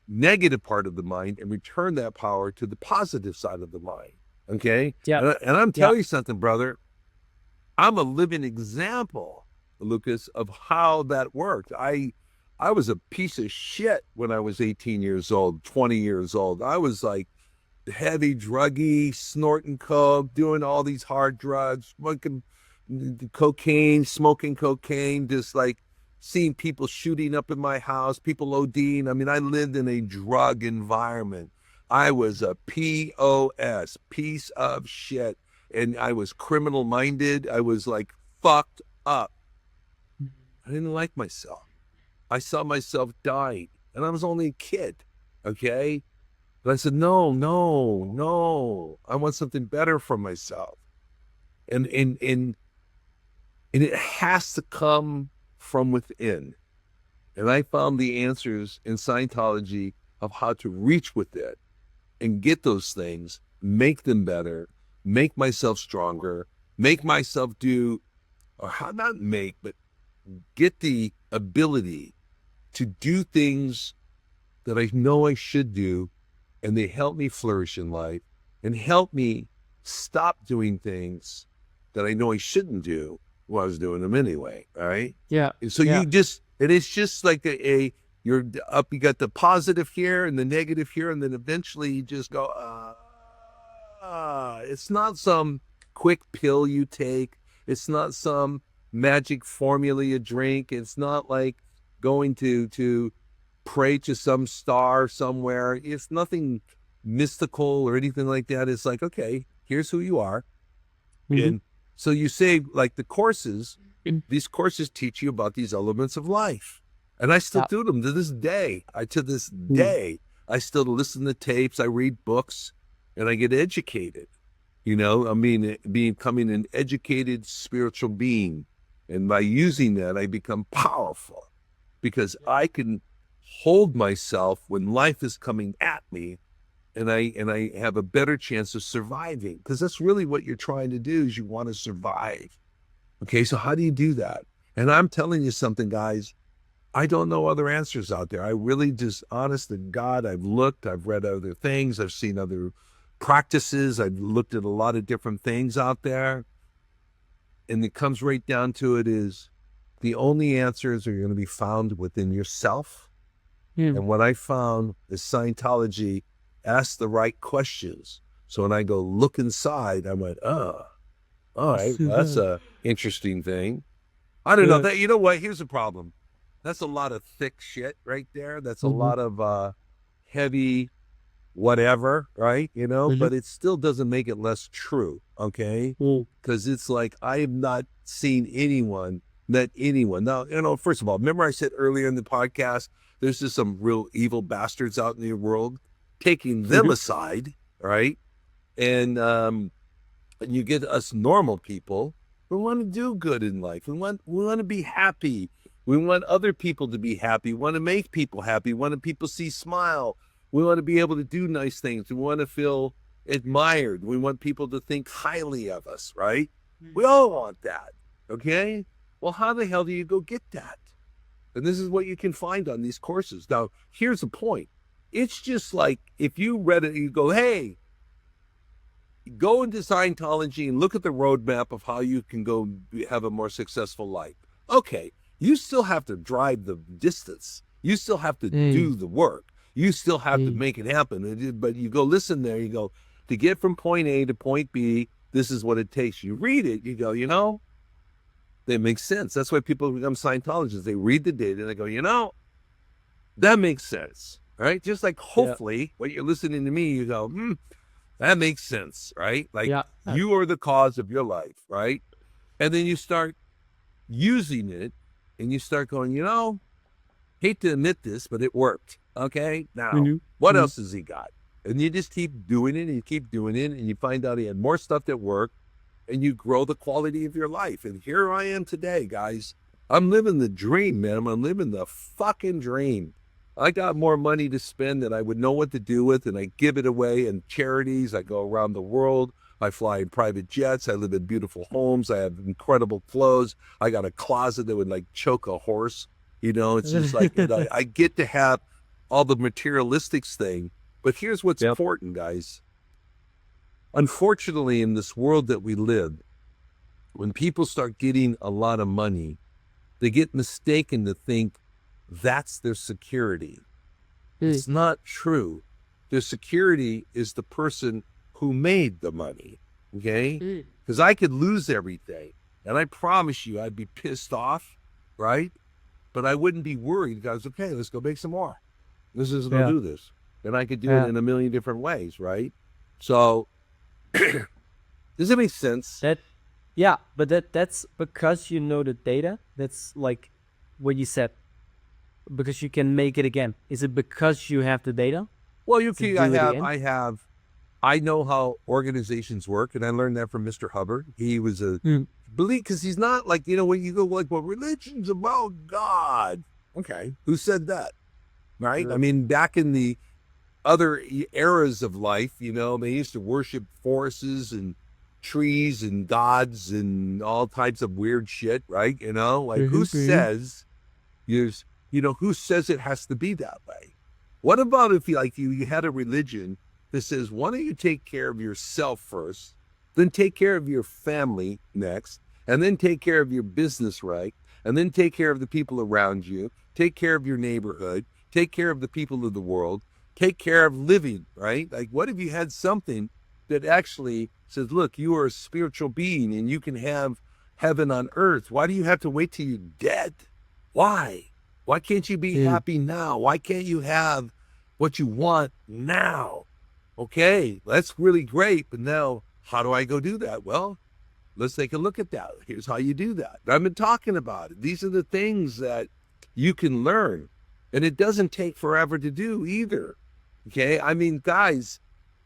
negative part of the mind and return that power to the positive side of the mind. Okay? Yeah. And I'm telling you something, brother. I'm a living example, Lucas, of how that worked. I was a piece of shit when I was 18 years old, 20 years old. I was like heavy druggy, snorting coke, doing all these hard drugs, smoking cocaine, just like seeing people shooting up in my house, people ODing. I mean, I lived in a drug environment. I was a POS, piece of shit. And I was criminal minded. I was like fucked up. I didn't like myself. I saw myself dying, and I was only a kid, okay? But I said, no, no, no. I want something better for myself. And it has to come from within. And I found the answers in Scientology of how to reach within and get those things, make them better, make myself stronger, make myself do, or how not make, but get the ability to do things that I know I should do, and they help me flourish in life and help me stop doing things that I know I shouldn't do while I was doing them anyway. All right. Yeah. And so Yeah. and it's just like you're up, you got the positive here and the negative here, and then eventually you just go, it's not some quick pill you take. It's not some magic formula you drink. It's not like going to pray to some star somewhere. It's nothing mystical or anything like that. It's like, okay, here's who you are. Mhm. And so you say, like the courses, these courses teach you about these elements of life. And I still Yeah. do them to this day. I still listen to tapes, I read books, and I get educated. You know, I mean, becoming an educated spiritual being. And by using that, I become powerful because I can hold myself when life is coming at me, and I have a better chance of surviving, because that's really what you're trying to do, is you want to survive. Okay, so how do you do that? And I'm telling you something, guys, I don't know other answers out there. I really just, honest to God, I've looked, I've read other things, I've seen other practices, I've looked at a lot of different things out there. And it comes right down to it is the only answers are going to be found within yourself. Mm. And what I found is Scientology asks the right questions. So when I go look inside, I went, oh, all right, well, that's a interesting thing. I don't know that. You know what? Here's the problem. That's a lot of thick shit right there. That's a lot of heavy whatever, right? You know, but it still doesn't make it less true, okay? Because it's like I have not seen anyone, met anyone. Now, you know, first of all, remember I said earlier in the podcast, there's just some real evil bastards out in the world. Taking them aside, right? And you get us normal people who want to do good in life. We want to be happy. We want other people to be happy. We want to make people happy. We want people to see smile. We want to be able to do nice things. We want to feel admired. We want people to think highly of us, right? We all want that, okay? Well, how the hell do you go get that? And this is what you can find on these courses. Now, here's the point. It's just like if you read it, you go, hey, go into Scientology and look at the roadmap of how you can go have a more successful life. Okay, you still have to drive the distance. You still have to do the work. You still have to make it happen. But you go listen there, you go, to get from point A to point B, this is what it takes. You read it, you go, you know, that makes sense. That's why people become Scientologists. They read the data and they go, you know, that makes sense, right? Just like hopefully when you're listening to me, you go, that makes sense, right? Like you are the cause of your life, right? And then you start using it and you start going, you know, hate to admit this, but it worked. Okay, now what else has he got? And you just keep doing it and you keep doing it and you find out he had more stuff that worked and you grow the quality of your life. And here I am today, guys. I'm living the dream, man. I'm living the fucking dream. I got more money to spend than I would know what to do with, and I give it away in charities. I go around the world. I fly in private jets. I live in beautiful homes. I have incredible clothes. I got a closet that would like choke a horse. You know, it's just like I get to have all the materialistics thing. But here's what's important, guys. Unfortunately, in this world that we live, when people start getting a lot of money, they get mistaken to think that's their security. It's not true. Their security is the person who made the money, okay? Because I could lose everything, and I promise you I'd be pissed off, right? But I wouldn't be worried because, okay, let's go make some more. This is going to do this. And I could do it in a million different ways, right? So, does it make sense? But that's because you know the data. That's like what you said. because you can make it again? Is it because you have the data Well, you to see, do it again? I know how organizations work, and I learned that from Mr. Hubbard. He was a Mm. believe because he's not like, when you go like, well, religion's about God. Okay, who said that? Right? I mean, back in the other eras of life, they used to worship forests and trees and gods and all types of weird shit, right? Like who says who says it has to be that way? What about if you had a religion that says, why don't you take care of yourself first, then take care of your family next, and then take care of your business, right? And then take care of the people around you, take care of your neighborhood, take care of the people of the world, take care of living, right? Like, what if you had something that actually says, look, you are a spiritual being and you can have heaven on earth. Why do you have to wait till you're dead? Why? Why can't you be happy now? Why can't you have what you want now? Okay, that's really great, but now how do I go do that? Well, let's take a look at that. Here's how you do that. I've been talking about it. These are the things that you can learn, and it doesn't take forever to do either. Okay, I mean, guys,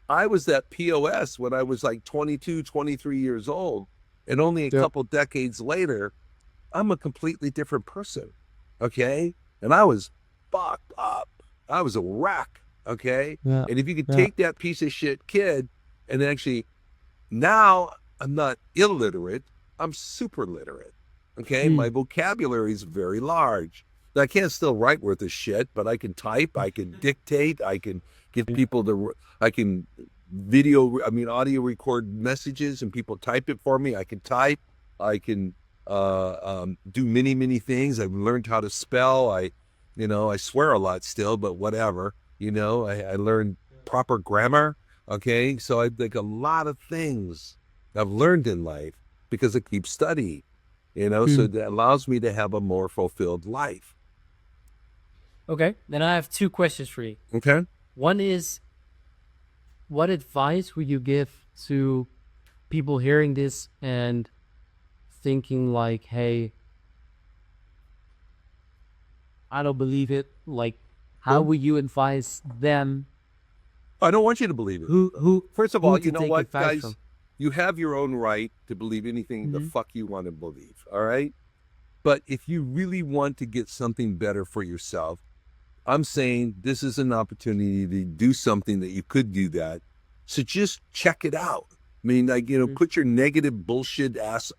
I was that POS when I was like 22, 23 years old, and only a couple decades later, I'm a completely different person. Okay, and I was fucked up. I was a wreck. Okay, and if you could take that piece of shit kid and actually, now I'm not illiterate, I'm super literate. Okay, my vocabulary is very large. I can't still write worth of shit, but I can type, I can dictate, I can give people I can audio record messages and people type it for me. I can type, I can do many, many things. I've learned how to spell. I swear a lot still, but whatever. I learned proper grammar. Okay, so I think a lot of things I've learned in life because I keep studying. So that allows me to have a more fulfilled life. Okay, then I have two questions for you. Okay. One is, what advice would you give to people hearing this and thinking like, hey, I don't believe it. Like, how would you advise them? I don't want you to believe it. First of all, you know what, guys? You have your own right to believe anything the fuck you want to believe, all right? But if you really want to get something better for yourself, I'm saying this is an opportunity to do something that you could do that. So just check it out. I mean, like, put your negative bullshit ass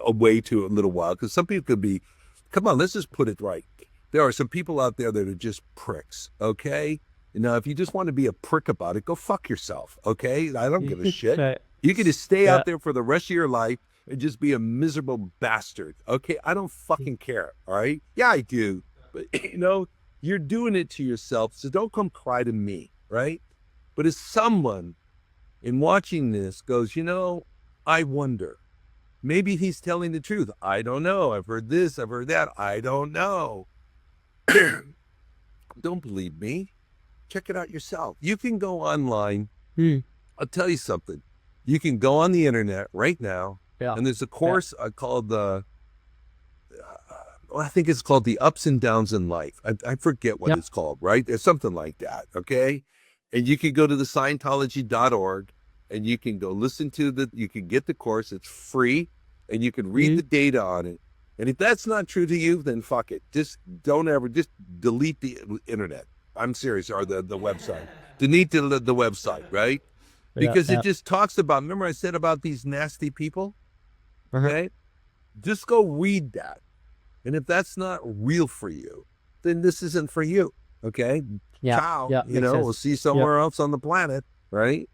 away to a little while, because some people could be, come on, let's just put it right. There are some people out there that are just pricks, okay? Now, if you just want to be a prick about it, go fuck yourself, okay? I don't give a shit. You can just stay out there for the rest of your life and just be a miserable bastard, okay? I don't fucking care, all right? Yeah, I do. But, you're doing it to yourself, so don't come cry to me, right? But as someone in watching this goes, I wonder, maybe he's telling the truth. I don't know. I've heard this, I've heard that. I don't know. Don't believe me. Check it out yourself. You can go online. I'll tell you something. You can go on the internet right now, and there's a course called I think it's called The Ups and Downs in Life. I forget what it's called, right? There's something like that, okay? And you can go to the Scientology.org, and you can go listen to you can get the course. It's free, and you can read the data on it. And if that's not true to you, then fuck it. Just just delete the internet. I'm serious, or the website. Delete the website, right? Because it just talks about, remember I said about these nasty people? Okay? Just go read that. And if that's not real for you, then this isn't for you, okay? Ciao. We'll see you somewhere else on the planet, right?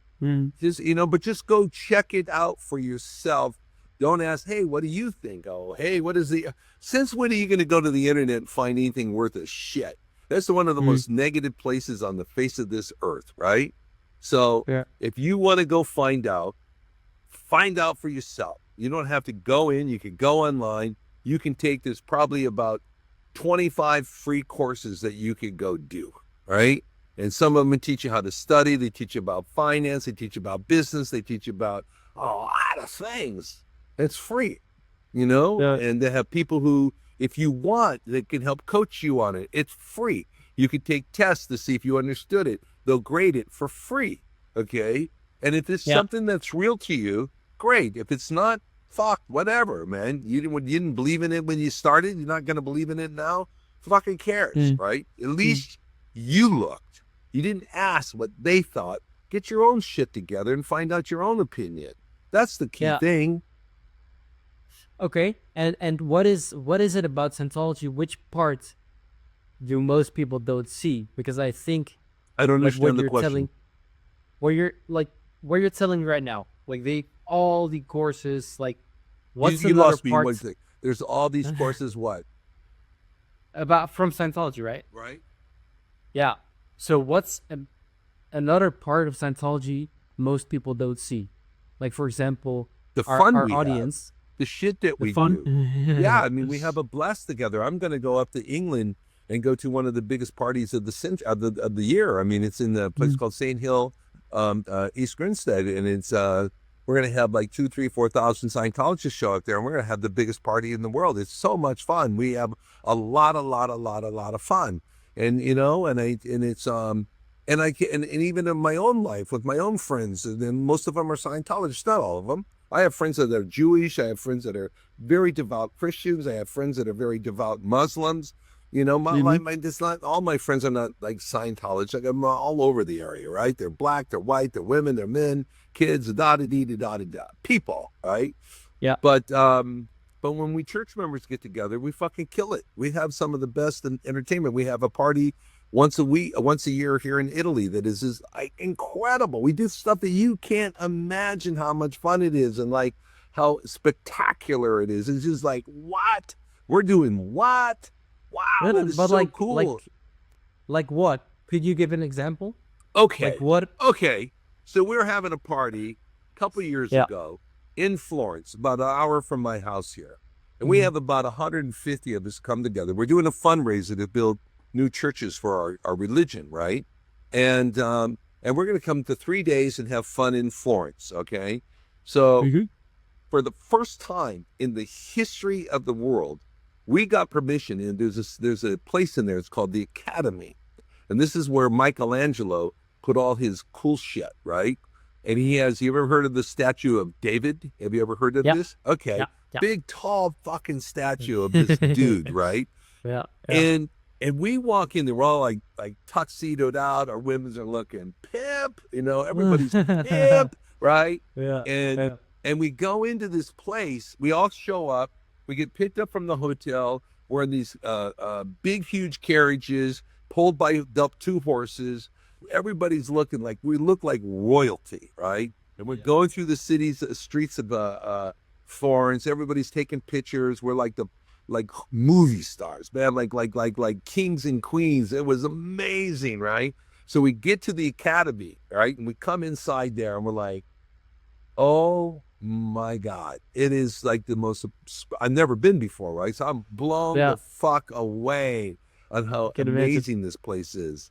Just, but just go check it out for yourself. Don't ask, hey, what do you think? Oh, hey, since when are you going to go to the internet and find anything worth a shit? That's one of the most negative places on the face of this earth, right? So if you want to go find out for yourself. You don't have to go in. You can go online. You can take this probably about 25 free courses that you can go do, right? And some of them teach you how to study. They teach you about finance. They teach you about business. They teach you about a lot of things. It's free, and they have people who If you want, they can help coach you on it. It's free. You can take tests to see if you understood it. They'll grade it for free. Okay. And if it's Yeah. something that's real to you, great. If it's not, fuck, whatever, man. You didn't believe in it when you started. You're not going to believe in it now. Fucking cares, right? At least you looked. You didn't ask what they thought. Get your own shit together and find out your own opinion. That's the key thing. Okay. And what is it about Scientology? Which part do most people don't see? Because I think I don't like what understand the you're question. telling, where you're telling me right now, like all the courses, like what's you another lost me part one thing. There's all these courses, what? about from Scientology, right? Right? Yeah. So what's another part of Scientology most people don't see? Like for example, The our fun we have. audience, The shit that the we fun. do. Yeah, I mean, we have a blast together. I'm going to go up to England and go to one of the biggest parties of the year. I mean, it's in a place called St. Hill, East Grinstead, and it's we're going to have like 2, 3, 4,000 Scientologists show up there, and we're going to have the biggest party in the world. It's so much fun. We have a lot of fun, and and even in my own life with my own friends, and then most of them are Scientologists, not all of them. I have friends that are Jewish. I have friends that are very devout Christians. I have friends that are very devout Muslims. You know, it's not all my friends are not like Scientologists. Like I'm all over the area, right? They're black, they're white, they're women, they're men, kids, people, right? Yeah. But when we church members get together, we fucking kill it. We have some of the best entertainment. We have a party once a year here in Italy that is just incredible. We do stuff that you can't imagine how much fun it is and like how spectacular it is. It's just like, what? We're doing what? Wow, that is so cool. Like what? Could you give an example? Okay. Like what? Okay. So we were having a party a couple of years ago in Florence, about an hour from my house here. And we have about 150 of us come together. We're doing a fundraiser to build new churches for our religion, right? And we're going to come to 3 days and have fun in Florence, okay? So for the first time in the history of the world, we got permission, and there's a place in there. It's called the Academy, and this is where Michelangelo put all his cool shit, right? And he has. You ever heard of the statue of David? Have you ever heard of this? Okay, big, tall, fucking statue of this dude, right? Yeah. And we walk in there, we're all like tuxedoed out. Our women's are looking pimp, you know. Everybody's pimp, right? Yeah. And we go into this place. We all show up. We get picked up from the hotel. We're in these big, huge carriages pulled by 2 horses. Everybody's looking like, we look like royalty, right? And we're going through the streets of Florence. Everybody's taking pictures. We're like movie stars, man, like kings and queens. It was amazing, right? So we get to the Academy, right? And we come inside there and we're like, oh my God, it is like the most, I've never been before, right? So I'm blown the fuck away on how amazing this place is.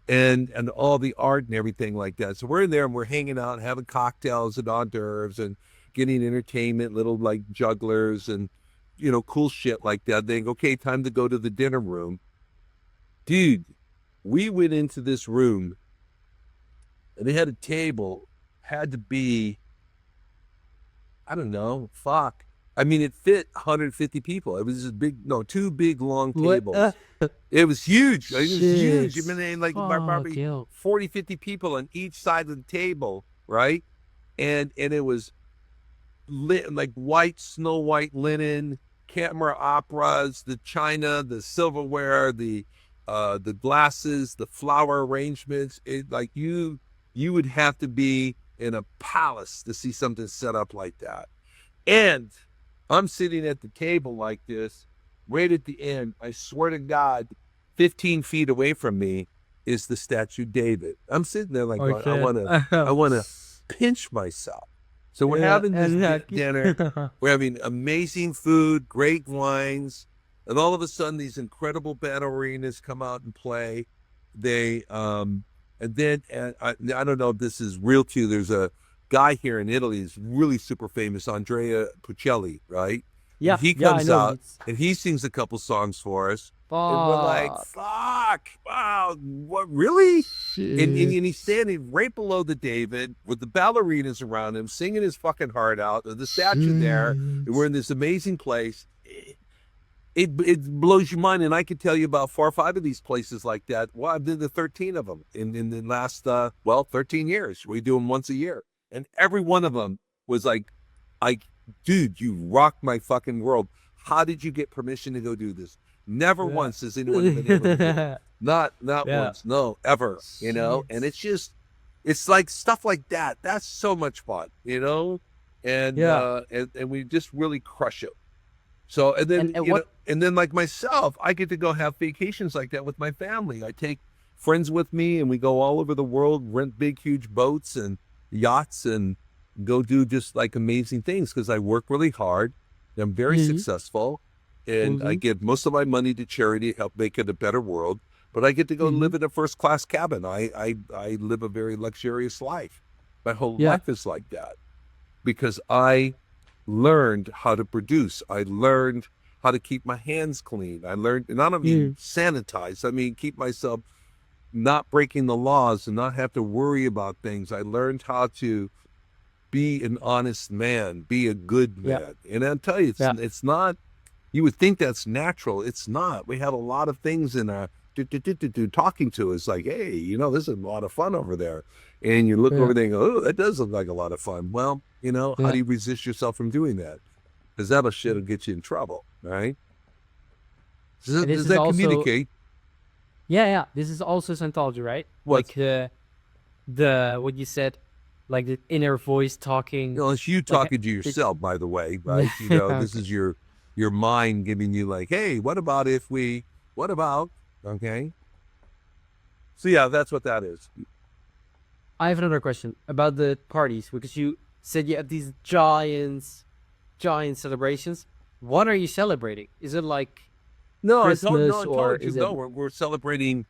And all the art and everything like that. So we're in there and we're hanging out and having cocktails and hors d'oeuvres and getting entertainment, little like jugglers and, you know, cool shit like that. They go, okay, time to go to the dinner room. Dude, we went into this room and they had a table, had to be, I don't know, fuck. I mean, it fit 150 people. It was just big, 2 big long tables. It was huge. It was huge. I mean, like probably 40, 50 people on each side of the table, right? And it was lit like Snow White linen, camera operas, the china, the silverware, the glasses, the flower arrangements. It like you would have to be in a palace to see something set up like that. And I'm sitting at the table like this, right at the end. I swear to God, 15 feet away from me is the statue David. I'm sitting there like, I want to pinch myself. So we're having this dinner. We're having amazing food, great wines, and all of a sudden these incredible ballerinas come out and play. They and then I don't know if this is real too. There's a guy here in Italy who's really super famous, Andrea Puccelli, right? Yeah, he yeah, I comes know. out and he sings a couple songs for us. And we're like, Fuck. fuck, wow, what, really? And Shit. he's standing right below the David with the ballerinas around him, singing his fucking heart out, the statue there. And we're in this amazing place. It blows your mind. And I could tell you about 4 or 5 of these places like that. Well, I've been to 13 of them in the last, 13 years. We do them once a year. And every one of them was like, dude, you rock my fucking world. How did you get permission to go do this? Never Yeah. once has anyone been able to do it. Not Yeah. once. No, ever. You know? And it's just, it's like stuff like that. That's so much fun, you know? And Yeah. and we just really crush it. So and then And you know, what? and then like myself, I get to go have vacations like that with my family. I take friends with me and we go all over the world, rent big huge boats and yachts and go do just like amazing things because I work really hard. I'm very Mhm. successful and I Mhm. give most of my money to charity, help make it a better world. But I get to go live in a first class cabin. I live a very luxurious life. My whole Yeah. life is like that because I learned how to produce. I learned how to keep my hands clean. I learned, and I don't mean sanitize. I mean keep myself not breaking the laws and not have to worry about things. I learned how to be an honest man, be a good Yeah. man. And I'll tell you, Yeah. it's not, you would think that's natural. It's not. We have a lot of things in our talking to us like, hey, you know, this is a lot of fun over there. And you look Yeah. over there and go, oh, that does look like a lot of fun. Well, you know, how Yeah. do you resist yourself from doing that? Because that shit will get you in trouble, right? Does, And this does is that also communicate? yeah. This is also Scientology, right? What? Like the what you said, like the inner voice talking. You know, it's you Like talking to it's yourself, by the way, right? You know, this okay. is your mind giving you like, hey, what about if we, what about, okay? So yeah, that's what that is. I have another question about the parties because you said you have these giant celebrations. What are you celebrating? Is it like No, Christmas I or told you, is it? no, we're celebrating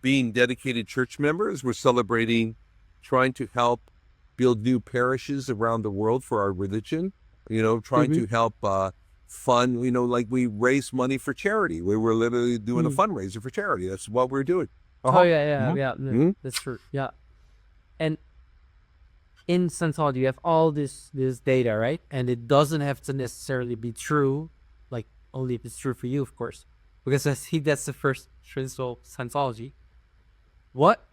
being dedicated church members. We're celebrating trying to help build new parishes around the world for our religion, you know, trying Mm-hmm. to help fund, you know, like we raise money for charity. We were literally doing a Mm. fundraiser for charity. That's what we're doing. Oh Uh-huh. yeah, Mhm. no, Mhm. that's true. Yeah, and in Scientology, you have all this data, right? And it doesn't have to necessarily be true, like only if it's true for you, of course, because I see that's the first principle of Scientology. What?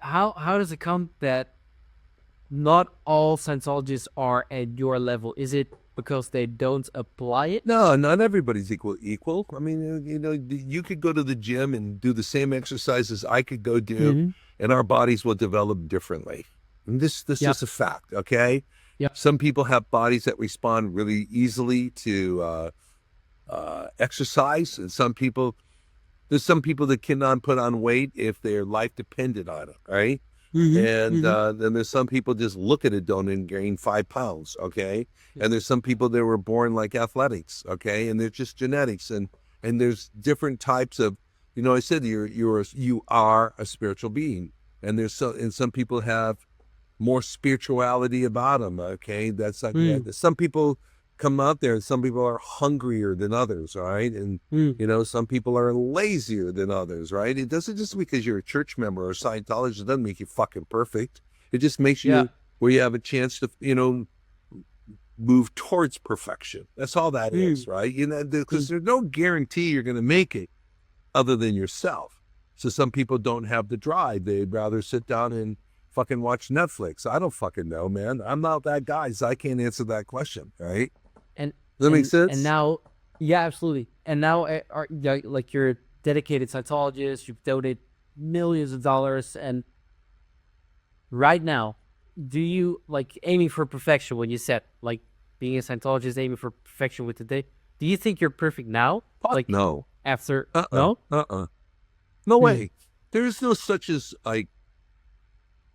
How does it come that not all Scientologists are at your level? Is it because they don't apply it? No, not everybody's equal. I mean, you know, you could go to the gym and do the same exercises I could go do, Mm-hmm. and our bodies will develop differently. And this Yeah, is a fact, okay? yeah. Some people have bodies that respond really easily to exercise, and there's some people that cannot put on weight if their life depended on it, right? Mm-hmm. And Mm-hmm. then there's some people just look at it don't and gain 5 pounds, okay? Yeah. And there's some people that were born like athletics, okay? And they're just genetics, and there's different types of, you know, I said you are a spiritual being, and some people have more spirituality about them, okay? That's like Mm, some people come out there, and some people are hungrier than others, all right? And mm. you know, some people are lazier than others, right? It doesn't just because you're a church member or a Scientologist, it doesn't make you fucking perfect. It just makes Yeah. you where you have a chance to, you know, move towards perfection. That's all that is, Mm, right? You know, because mm. there's no guarantee you're going to make it other than yourself. So some people don't have the drive. They'd rather sit down and fucking watch Netflix. I don't fucking know, man. I'm not that guy, so I can't answer that question, right? And Does that make and sense? now, yeah, absolutely. And now, are yeah, like you're a dedicated Scientologist. You've donated millions of dollars, and right now, do you like aiming for perfection? When you said like being a Scientologist aiming for perfection with the day, do you think you're perfect now? Fuck Like no. after Uh-uh. no? Uh-uh. No Hmm. way. There is no such as like,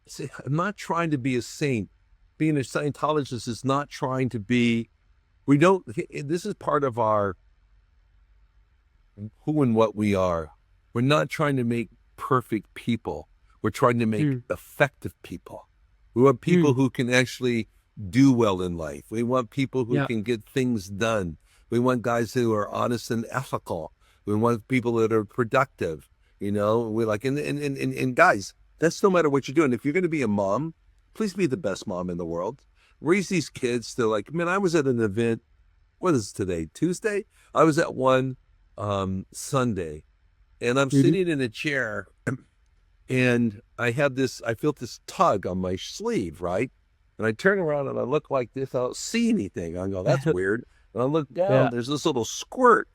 see, I'm not trying to be a saint. Being a Scientologist is not trying to be, we don't, this is part of our who and what we are. We're not trying to make perfect people. We're trying to make Hmm. effective people. We want people Hmm. who can actually do well in life. We want people who Yeah. can get things done. We want guys who are honest and ethical. We want people that are productive. You know, we like, and guys, that's no matter what you're doing. If you're going to be a mom, please be the best mom in the world. Raise these kids to like, man, I was at an event. What is today? Tuesday? I was at one Sunday, and I'm Mhm. sitting in a chair, and I felt this tug on my sleeve, right? And I turn around and I look like this. I don't see anything. I go, that's weird. And I look down, Yeah. there's this little squirt,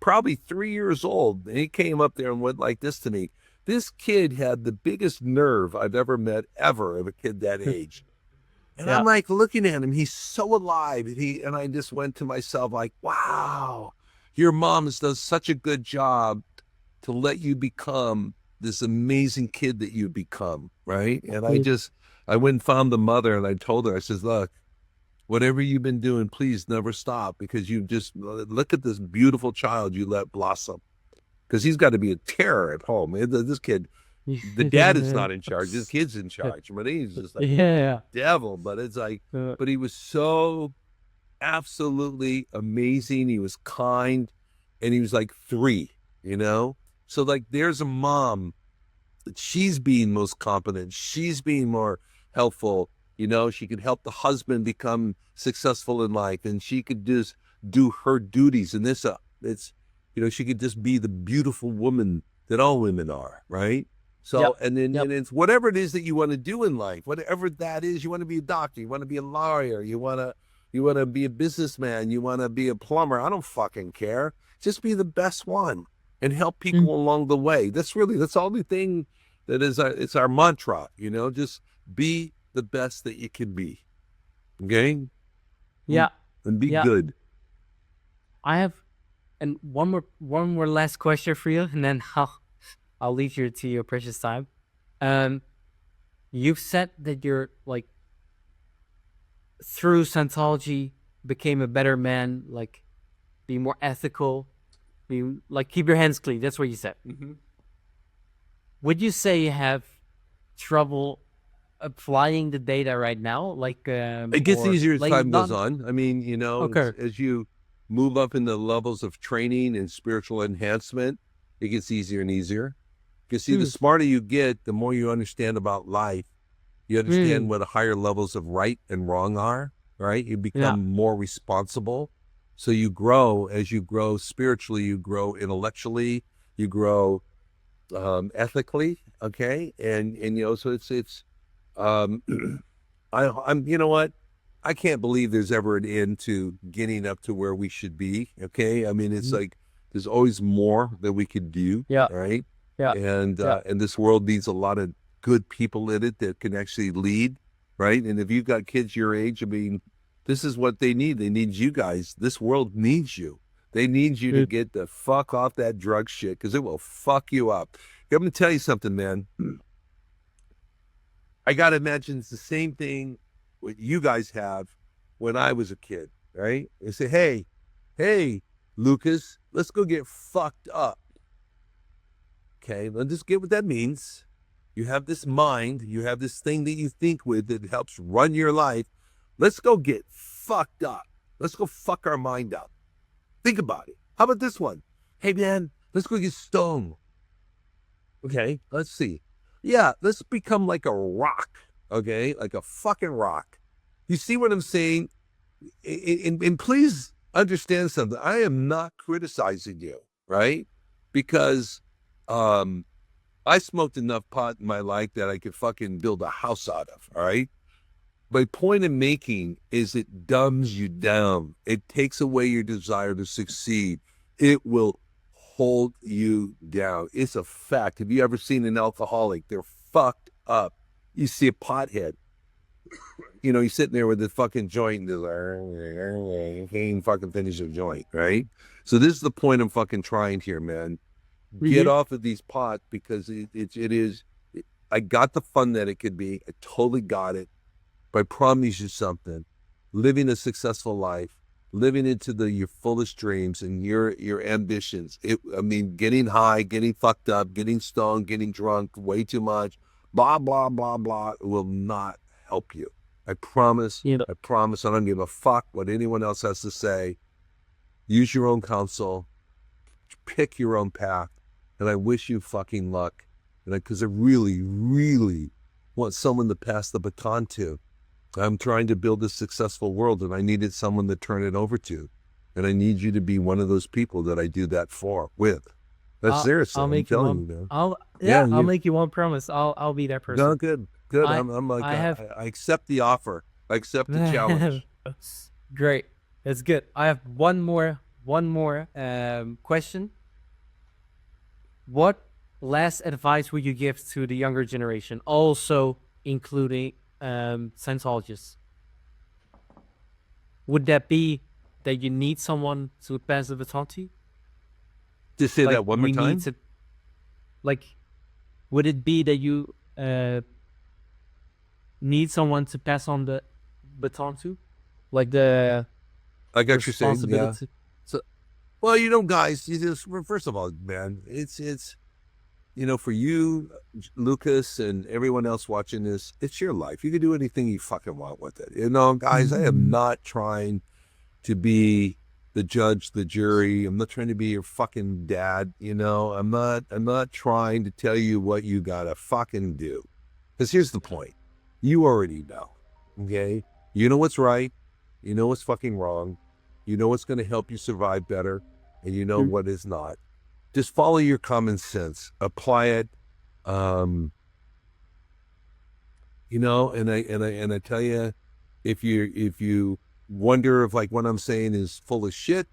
probably 3 years old. And he came up there and went like this to me. This kid had the biggest nerve I've ever met, ever, of a kid that age. And Yeah. I'm like looking at him, he's so alive. And I just went to myself like, wow, your mom does such a good job to let you become this amazing kid that you become, right? And Mhm. I went and found the mother and I told her, I says, look, whatever you've been doing, please never stop, because you just look at this beautiful child you let blossom. Because he's got to be a terror at home. This kid, the dad is not in charge. This kid's in charge. But he's just like Yeah. devil. But it's like, Uh, but he was so absolutely amazing. He was kind, and he was like 3, you know? So like there's a mom, she's being most competent. She's being more helpful. You know, she could help the husband become successful in life, and she could just do her duties. And it's, you know, she could just be the beautiful woman that all women are, right? So, yep. and then Yep. and it's whatever it is that you want to do in life, whatever that is. You want to be a doctor, you want to be a lawyer, you want to be a businessman, you want to be a plumber. I don't fucking care. Just be the best one and help Mm. people along the way. That's the only thing that is it's our mantra, you know, just be the best that you can be. Okay? Yeah. And be Yeah. good. I have, and one more last question for you, and then I'll leave you to your precious time. Um, you've said that you're like through Scientology became a better man, like be more ethical, be like keep your hands clean. That's what you said. Mm-hmm. Would you say you have trouble applying the data right now? Like, It gets or easier as like time goes not on. I mean, you know, okay. as you move up in the levels of training and spiritual enhancement, it gets easier and easier. Because see, the Mm, smarter you get, the more you understand about life. You understand mm, what the higher levels of right and wrong are, right? You yeah. become more responsible. So you grow. As you grow spiritually, you grow intellectually, you grow ethically, okay? And you know, so it's um I'm you know what? I can't believe there's ever an end to getting up to where we should be, okay? I mean, it's Mhm. like there's always more that we could do, Yeah. right? Yeah. Yeah. And this world needs a lot of good people in it that can actually lead, right? And if you've got kids your age, I mean, this is what they need. They need you guys. This world needs you. They need you to Good. get the fuck off that drug shit, because it will fuck you up. I'm going to tell you something, man. I got to imagine it's the same thing what you guys have when I was a kid, right? They say, hey, Lucas, let's go get fucked up. Okay, let's just get what that means. You have this mind, you have this thing that you think with that helps run your life. Let's go get fucked up. Let's go fuck our mind up. Think about it. How about this one? Hey, man, let's go get stoned. Okay, let's see. Yeah, let's become like a rock. Okay, like a fucking rock. You see what I'm saying? And please understand something. I am not criticizing you, right? Because um, I smoked enough pot in my life that I could fucking build a house out of. All right. My point in making is it dumbs you down. It takes away your desire to succeed. It will hold you down. It's a fact. Have you ever seen an alcoholic? They're fucked up. You see a pothead, you know, he's sitting there with the fucking joint. And he can't even fucking finish a joint, right? So this is the point I'm fucking trying here, man. Get Mhm. off of these pots, because it is. I got the fun that it could be. I totally got it. But I promise you something: living a successful life, living into your fullest dreams and your ambitions. I mean, getting high, getting fucked up, getting stoned, getting drunk, way too much, blah blah blah blah, will not help you. I promise. You know, I promise. I don't give a fuck what anyone else has to say. Use your own counsel. Pick your own path. And I wish you fucking luck. And because I really, really want someone to pass the baton to. I'm trying to build a successful world, and I needed someone to turn it over to. And I need you to be one of those people that I do that with. That's seriously. I'll make I'm you telling one. you, man. I'll make you one promise. I'll be that person. No, good. I'm like, I have I accept the offer. I accept the challenge. Great. That's good. I have one more question. What last advice would you give to the younger generation, also including Scientologists? Would that be that you need someone to pass the baton to? Just say that one more time. Would it be that you need someone to pass on the baton to? Like the I got you saying, yeah. responsibility? So, well, guys, first of all, man, it's for you, Lucas, and everyone else watching this, it's your life. You can do anything you fucking want with it. Guys, I am not trying to be the judge, the jury. I'm not trying to be your fucking dad. I'm not trying to tell you what you gotta fucking do. Because here's the point. You already know. Okay? You know what's right. You know what's fucking wrong. You know what's going to help you survive better. And you know what is not. Just follow your common sense. Apply it. And I tell you, if you wonder if what I'm saying is full of shit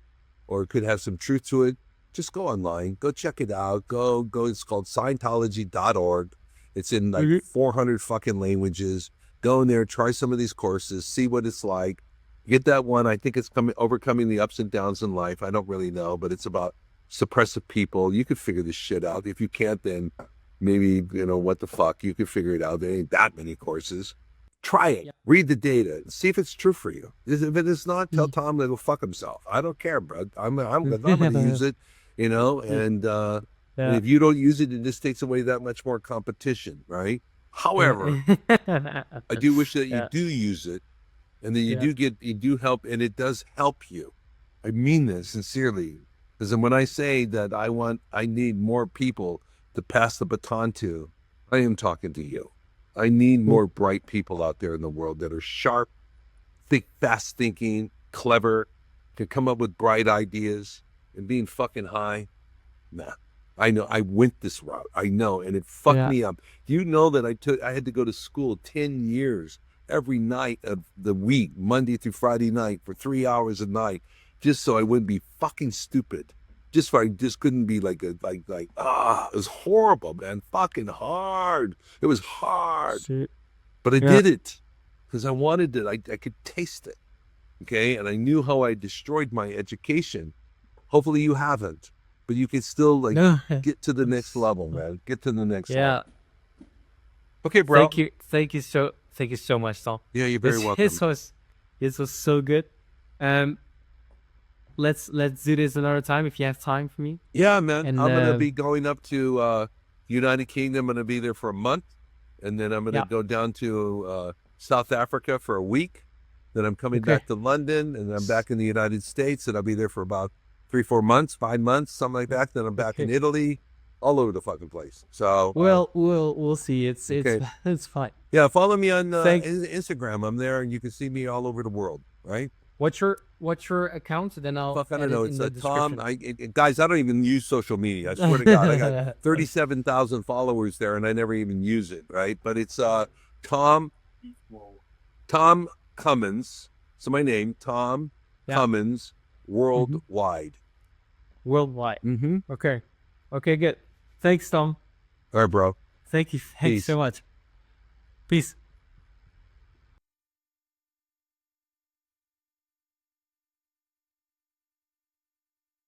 or could have some truth to it, just go online, go check it out. Go. It's called Scientology.org. It's in 400 fucking languages. Go in there, try some of these courses, see what it's like. Get that one. I think it's overcoming the ups and downs in life. I don't really know, but it's about suppressive people. You could figure this shit out. If you can't, then maybe, what the fuck, you could figure it out. There ain't that many courses. Try it. Yep. Read the data. See if it's true for you. If it is not, tell Tom to go fuck himself. I don't care, bro. I'm going to use it, and if you don't use it, it just takes away that much more competition, right? However, I do wish that you do use it, and then you do help, and it does help you. I mean this sincerely, because when I say that I need more people to pass the baton to, I am talking to you. I need more bright people out there in the world that are sharp, fast thinking, clever, can come up with bright ideas, and being fucking high. Nah. I know. I went this route. I know. And it fucked me up. Do you know that I had to go to school 10 years every night of the week, Monday through Friday night for 3 hours a night, just so I wouldn't be fucking stupid. Just so I just couldn't be it was horrible, man. Fucking hard. It was hard. But I did it because I wanted it. I could taste it. Okay. And I knew how I destroyed my education. Hopefully you haven't. But you can still get to the next level, man. Get to the next level. Okay, bro. Thank you so much, Tom. Yeah, you're very welcome. This was so good. Let's do this another time if you have time for me. Yeah, man. And I'm gonna be going up to United Kingdom. I'm gonna be there for a month, and then I'm gonna go down to South Africa for a week. Then I'm coming back to London, and I'm back in the United States, and I'll be there for about 3-4 months, 5 months, something like that. Then I'm back in Italy, all over the fucking place. So we'll see. It's fine. Yeah, follow me on Instagram. I'm there, and you can see me all over the world. Right? What's your account? Then I'll. Fuck, I don't know. It's Tom. Guys, I don't even use social media. I swear to God, I got 37,000 followers there, and I never even use it. Right? But it's Tom Cummins. So my name, Tom Cummins, worldwide. Worldwide. Okay, good. Thanks, Tom. All right, bro. Thank you so much. Peace.